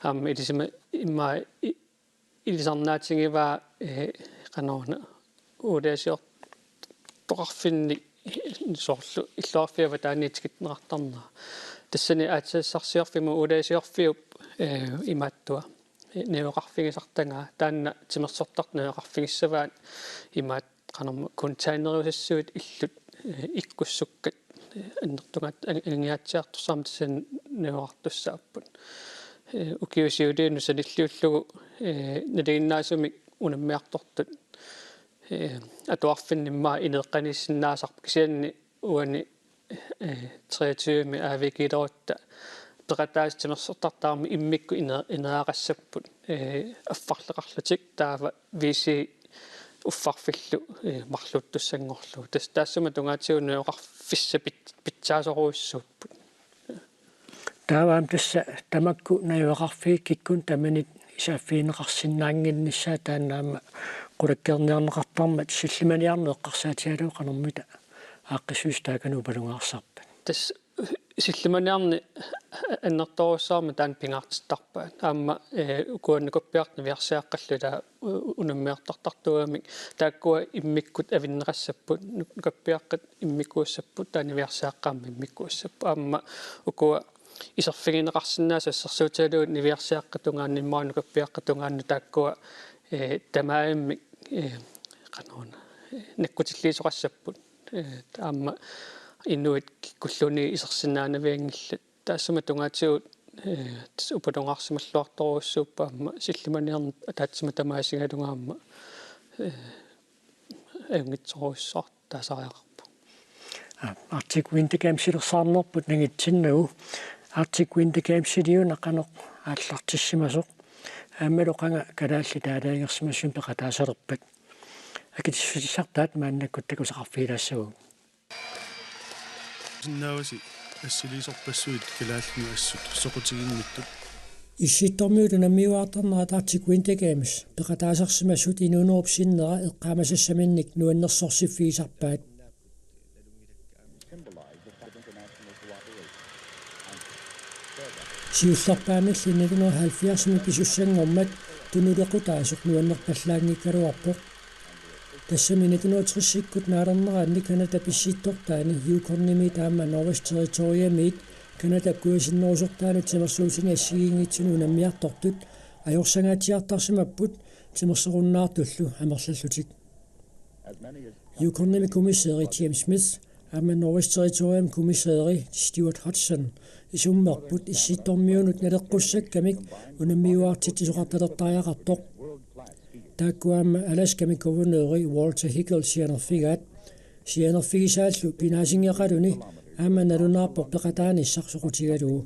идисима имма илисарнаатингива канаона удиасиор тоқарфинни соорлу иллуарфиава тааниитикитнеқартарнаа тассани аатсаассарсиорфима удиасиорфиуп имааттуа неоқарфигисартангаа таанна тимерсортарт неоқарфигиссаваат имаат канарма контейнериусассуит иллут иккуссуккат аннертугат ангиатсиартурсаама тассан неоқартуссааппут укиусиулиину саниллиуллугу налигиннаасумик унаммиартортут атуарфиннимаа инеэкканиссиннаасарп кисианни уани 23 авикилерутта ператаас тимерсортартаарми иммикку инеарассаппут аффарлеқарлутик таава виси уффарфиллу марлуттуссангорлу таассума тунгаатиунеоқарфиссапит питсаасоруиссууппут тааваам тасса тамакку наюақарфиг киккун таманит исааффиинеқарсиннаангиннссаа тааннаама qulakkerniarneqartarmat силлиманиарнеэққарсаатиалуу qanэрмита ааққиссуус таакану палунгаарсарпа тас силлиманиарни аннерторуссаарма таан пингаартиттарпаат аама укуаннакуппиартна виарсиаққаллула унаммиартартартуамик тааккуа иммиккут авиннерассаппут нукаппиаққат иммиккууссаппут таани виарсиаққаама иммиккууссаппу аама укуа исерфигинеқарсинааса ассерсуутаалуут нивиарсиаққатунгаанниммаану каппиаққатунгаанну тааккуа тамааммик канаона наккутиллиисоқассаппут таама иннуит киккуллуни исерсинаанавиангиллат таассума тунгаатиут упалунгаарсималлуарторуссууппаама силлиманиарна таатсима тамаасигалунгаама ангитсоруссаар таасариақарпу Arctic Winter Camp силерсаарнерпут нагитсиннагу Arctic Winter Camp силиуна қанеқ ааллартиссимасоқ аамалоқанга калаалли таалаангерсимассуун пеқатаасалерпат акитиссартаат мааннаккуттакусақарфилаассагу синнааваси ассилисорпассуит калааллуна ассут соқутигинниттут исситтормиулу наммиуаартарнера Arctic Winter Games пеқатаасарсимассут инунерупсиннера эққамасассаминник нуаннерсорсиффигисарпаат сиулларпаамилли 1970-ми писуссангормат тунулеқутаасоқ нуаннерпаллаангиккалуарпоқ тассами 1930-сиккут наалернераанни Канада писситтортаани юкорними таама Norwest Territoriumит Канада куасиннерусортаану тимерсуусини ассигингитсуну наммиартортут ajorsangaatiartarsimapпут тимерсеруннаартуллу амерлаллутик юкорними комиссари James Smith ама Norwest Territorium комиссари Stuart Hudson исуммерпут исситтормиунут налеққуссаккамик унаммиуартитсоқарталертариақартоқ тааккуаама Alaskami Governori Walter Hickel сианерфигисааллу пинаасингеқалуни аама налунаарпор пеқатааниссарсоқутигалуу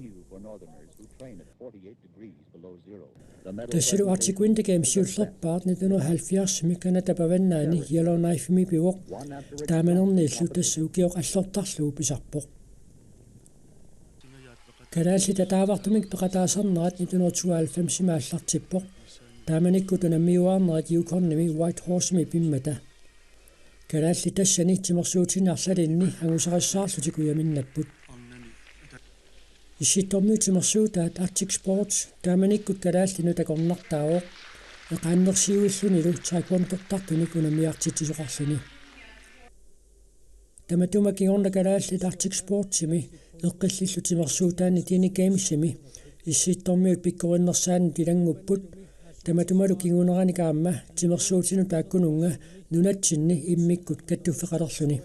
тассалу Arctic Winter Games сиуллерпаат 1970-ми Канада паваннаани Yellowknife-ми пивоқ тааманерниллу тассуу киоқ аллортарлуу писарпоқ Kalaasli tataavartumik peqataasarnerat 1992 maallартиппоq taamanikkutunammiuarnerat Yukonnimi White Horsemi pimmata Kalaasli tassani timersuutinnarsalinni angusarissаарlutikuyaminnapput Issittormiu timersuutaat Arctic Sports taamanikkut Kalaasli nutakornartaaoq eqaannersiuillunilu taekwondoqtartunik unammiartitisoqarluni Tamatuma kingorna Kalaasli Arctic Sportsimi eqqillillu timersuutaanni tini gamesimi issittormiut pikkorinnерsaani tilangupput tamatumalu kingunerani kaamma timersuutinu taakkununga nunatsinni immikkut kattuffeqalerluni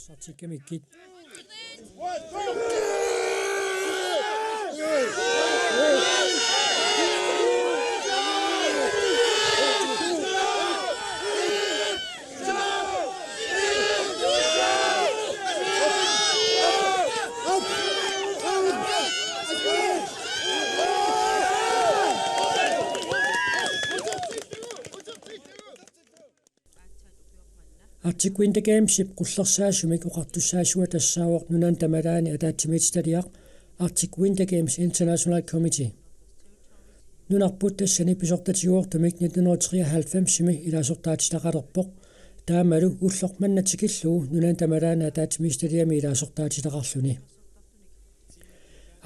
sartikamikkit Arctic Winter Gamesip qullersaasumik uqartussaasua tassaawoq nunan tamalaani ataattimitstaliaq Arctic Winter Games International Committee nunarput tassani pisortatiguortumik 1993 ilaasortaatitaqalerpoq taamalu ullormannatikilluu nunan tamalaani ataattimistaliami ilaasortaatitaqarluni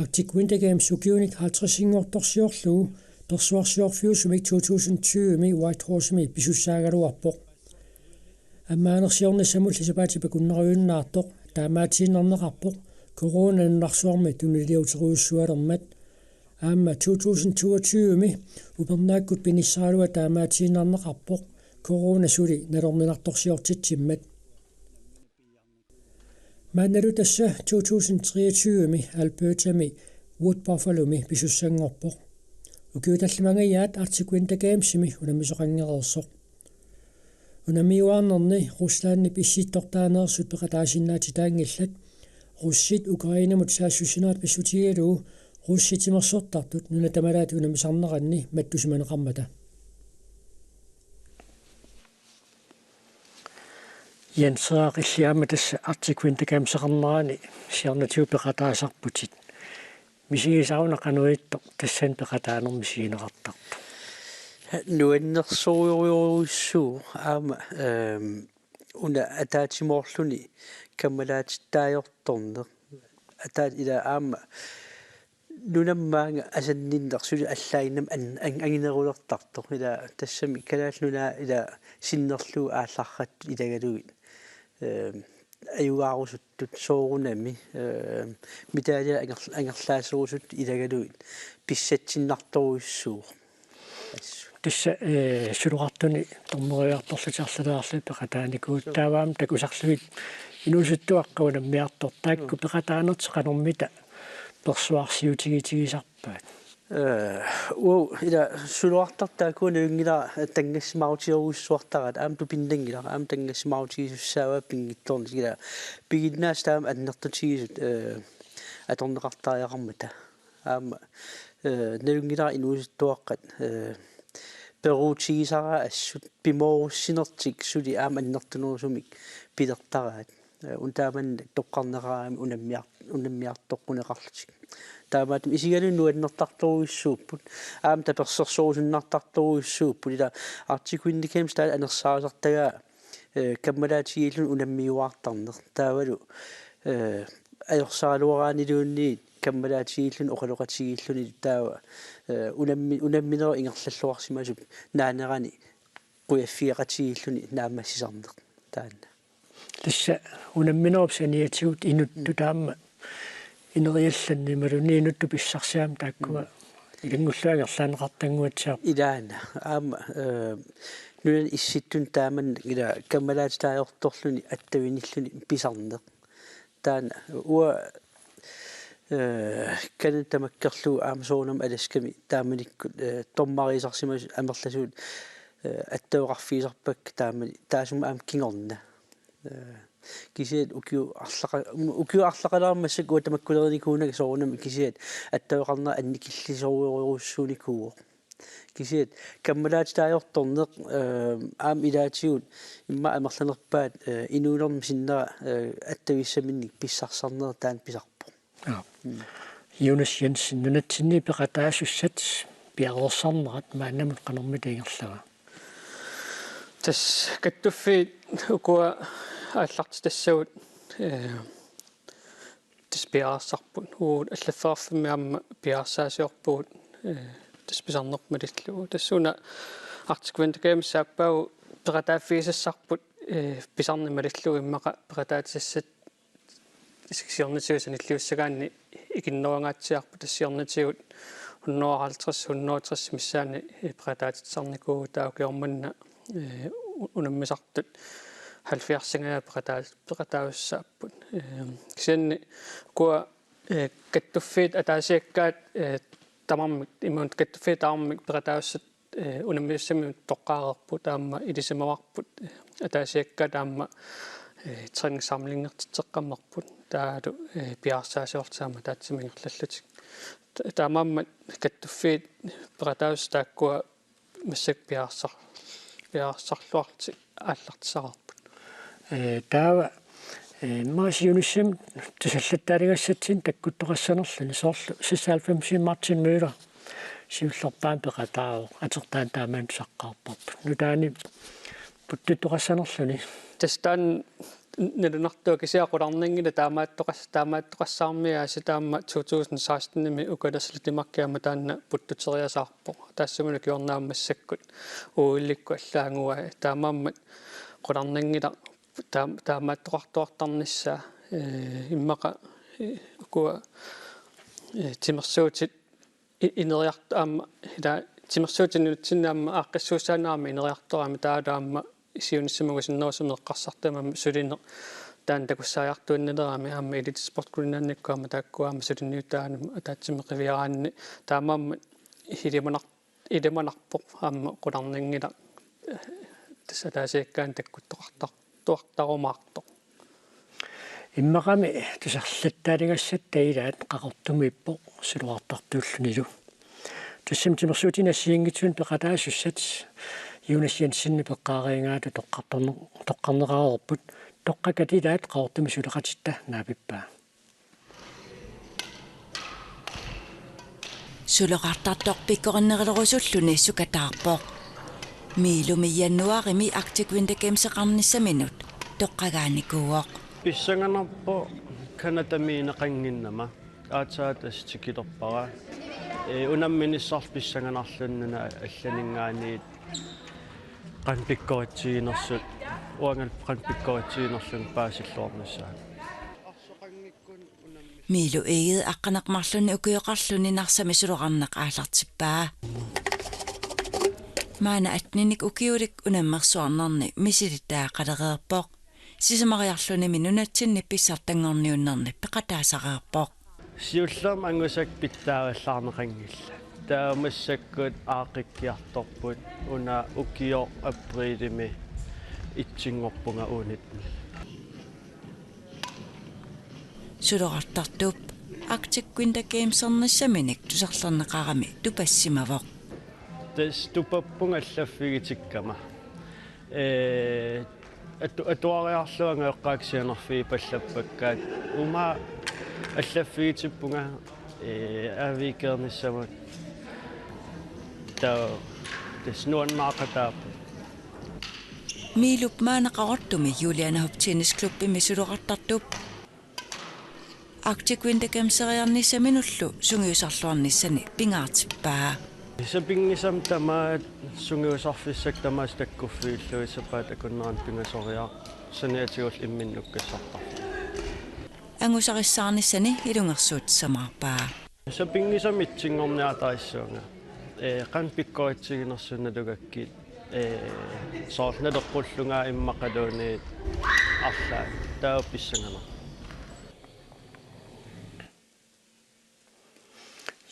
Arctic Winter Games ukiunik 50-ingortorsiorluu persuarsiorfiusumik 2020 White Horsemi pisussaagaluarpoq аммаанерсиорнассамулли пакуннеруйуннаартоқ таамаатииннернеқарпоқ коронаннарсуарми тунилиутеруйуссуалермат аама 2022ми упернааккут пиниссаалуа таамаатииннернеқарпоқ коронасули налернинарторсиортитсиммат манналу тасса 2023ми Albertami Wood Buffalomi писуссангорпоқ укиуталлимангаяат Arctic Winter Gamesimi унамисоқангерерсоқ Unamiuarnerni Ruslanni pissittortaanersut peqataasinnaatit Russit Ukrainamut saassussinaat pissutigaluu Russitimersortartut nunatamalaat unamisarneranni mattusimaneqarmata Jensaaqilliaama tassa Arctic Winter Gamesaqarnerani siarnatiu peqataasarputit misigisaunaqanuittoq tassan peqataanermisigineqartartu nuannersuuriuruissuu aama una ataatimorluni kammalaatittaajortorner ataat ila aama nunammaanga asanninnersuli allaainam anginerulertartor ila tassami kalaalluna ila sinnerluu aallarrat ilagaluit ayuaarusuttut soorunami mitaalia angerlaasuusut ilagaluit pissatsinartoruissuu тисса сулуqartuni торнериарторлутарлалаарлу пеqataanikuut тааваам такусарлуит инусуттуаққунаммиартор таакку пеqataanертеқанэрмита персуарсиутигитигисарпаат уу ила сулуартартаакуна юнгила тангассимаутиоруссуартарат аам тупиннангила аам тангассимаутигисуссаава пингитторни ила пигиннаас таам аннертутигисут аторнеқартариақармата аам нэлунгила инусуттуаққат перуутигисара ассут пиморуссинертик сули ааманнертунерусумик пилертараат унтааман тоққарнераами унаммиартоққунеқарлутик таамаатум исигалун нуаннертарторуиссууппут аам таперсерсоорусуннартарторуиссууппут ила Arctic Winter Games таал анерсаасартага каммалаатигииллун унаммиуаартарнер таавалу аёрсаалуараанилуунниит каммалаатигииллун оқалоқатигииллуни таава унамминера ингерллаллуарсимасуп наанерани қуяффиақатигииллуни наамассисарнеқ таанна тасса унамминерп саниатигут инутту таама инериалланни малуни инутту писсарсаам тааккуа илангуллаагерлаанеқартангуатсаа илаана аама нунан исситтун тааман ила каммалаатитаajortorluni аттавиниллуни писарнеқ таана уа kan tamakkerlu aamsoonam alaskami taamanikku tormarisarsimas amerlasuut attauqarfiisarpak taamani taasum aam kingorna kisiat ukiu arlaqalaarmassak uatamakkulerikuunak soorunam kisiat attauqarna annikillisoruuruussuunikuuq kisiat kammalaatitaajortorneq aam ilaatigut imma amerlanerpaat inuulermi sinnera attavissaminnik pissarsarnera taan pisarpo Jonas Jensen nunatsinni peqataasussat piarersarnerat maannamut qanormitiingerlaga. Tas kattuffiit ukua аалларт тассагут тас пиаассарпут уут аллаффаарфимиамма пиаассаасиорпугут тасписарнермалиллугу тассуна артиквентакаамиссааппаагу ператааффиисассарпут писарнималиллугу иммаqa ператаатиссат сиксиорнатигусаниллиуссагаанни икиннеруангаатсиарпу тассиорнатигут 150 миссаани ператаатитсарникуу таукиорманна унаммисартут 70 ператааусsaapпут кисианни куа каттуффиит атаасиаккаат тамармик иммут каттуффиит аармик ператаассат унаммиуссами тоққаарерпу таама илисамаварпут атаасиаккаат таама тренинг-самлингертитсеққаммерпут таалу пиарсаасиортаама таатсимингерлаллутик таамаамма каттуффиит ператаус тааккуа массак пиарсарлуарти ааллартисарарпут таава маасиунуссам тусаллаттаалигассатсин таккуттоқассанерлани соорлу 96 Мартин Мюллер сиуллерпаан пеқатаау атертаан таамаан саққарпарпут нутаани путтуттоқассанерлани тастан нэлунартуа кисиақуларнингила таамааттоқассаармиа ситаама 2016-ними укаласлутимаркиама таанна путтутериасаарпо таассамуна киорнаамассаккут уилликку аллаангуа таамааммат qulарнингила таамааттоқартуартарниссаа иммаqa куа тимерсуутит инериарт аама ила тимерсуутиннутсиннаама ааққиссууссаанаама инериартораама таалаама сиунissамагусиннерусумеққарсартамама сулине таан такуссариартуиннелераами аама элит спорткулинаанниккуама тааккуаама сулинниутаанама атаатсимеқивиараанни таамаама илиманарпоқ аама qulарнингила тассатаасиаккаан таккуттоқартарумаарто иммақами тусарлаттаалигассат таилаат қақортумиппо сулуартартууллунилу тассам тимерсуутинассиингитсуун пеқатаасуссат Jonas Jensen пеққаариингаату тоққарнераарерпут тоққакатилаат қаортуми сулеқатитта наапиппаа сулеқартартоқпиккорнерилерусуллуни сукатаарпоқ милуми януарими актиквинтакемсеқарниссаминут тоққагааникууоқ писсанганарпо канатамиинеқангиннама аатаатас тикилерпара унамминиссар писсанганарлуннуна алланингаани qanpikkoritsigинерсут уангал qanpikkoritsigинерлун паасиллуарнissaа милу эгед аққанақмарлуни укиоқарлуни нарсами сулеқарнеқ аалартиппаа маана атниник укиулик унаммерсуарнерни мисилиттаа қалереерпоқ сисамариарлуни минунатсинни писсартангорниуннерни пеқатаасареерпоқ сиуллаам ангусак питтааваллаарнеқангилла таамассаккут аақиккиарторпут уна укио априлими итсингорпунга уунитни сулеқартартуп актикквинтакеемсернассаминик тусарлернеқарами тупассимавоқ тас тупаппунга аллаффигитиккама атуариарлуанга эққааксианерфи паллаппаккаат ума аллаффигитиппунга авикерниссамут таа тэснуаннаақатааппу милуп маанеқарортуми Юлиана Хоптинисклубби мисулеқартартуп актиквинтакемсериарниссаминуллу сунгиусарлуарниссани пингаартиппаа исапингисам тамаат сунгиусарфиссак тамаас таккуффииллуи сапаат акуннеран пингасориаа саниатигул имминнуккассартар ангусариссаарниссани илунгерсуутсамаарпаа исапингисам итсингорниатааиссуунга qanpikkoritsigинерсуналугаккит соорнелерпуллунгаа иммақалууни арлаа тааписсангана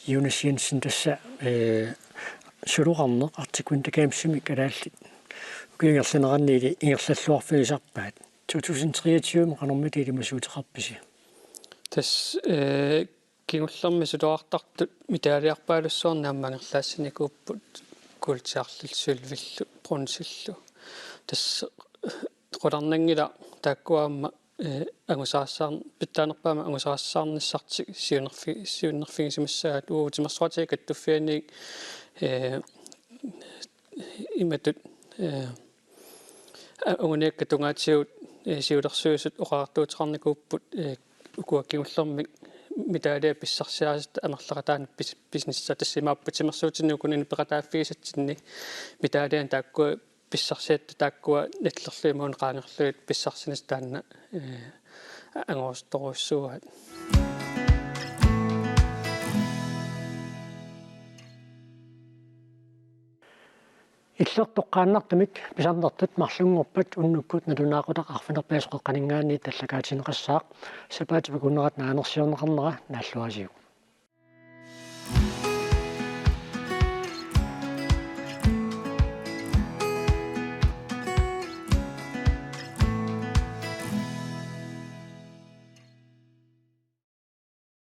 Jonas Jensen тасса сулуқарнеқ артиквинтакаамсими калааллит укингерлинеранниили ингерллаллуарфигисарпаат 2023 мақанормити илимасуутеқарписи тас кингуллерми сулуартартут митаалиарпаалуссуорнааммангерлаассиникууппут култиарлилсулвиллу пронсиллу тас qulарнангила тааккуаама angusaassaan pittaanerpaama angusaassаарnissarti siunnerfigisimissagaat uutimersuatiga kattuffiani imatut unguniakka tungaatigut siulersuusut oqaartuuteqarnikuupput ukuakkiullermik mitaalea pissarsiaasit anerlaqataana businessa tassimaappu timersuutinuukun peqataaffigisatsinni mitaalean taakkua pissarsiatta taakkua nallerliimuun qaangerluit pissarsinis taanna angorstoruissuuat иллертоққааннартамик писарнертут марлунгорпат уннуккут налунаақутақ арфинерпаасоқеққанингаани таллакаатинеқассаақ сапаатипакунерат наанерсиорнеқарнера нааллуасиу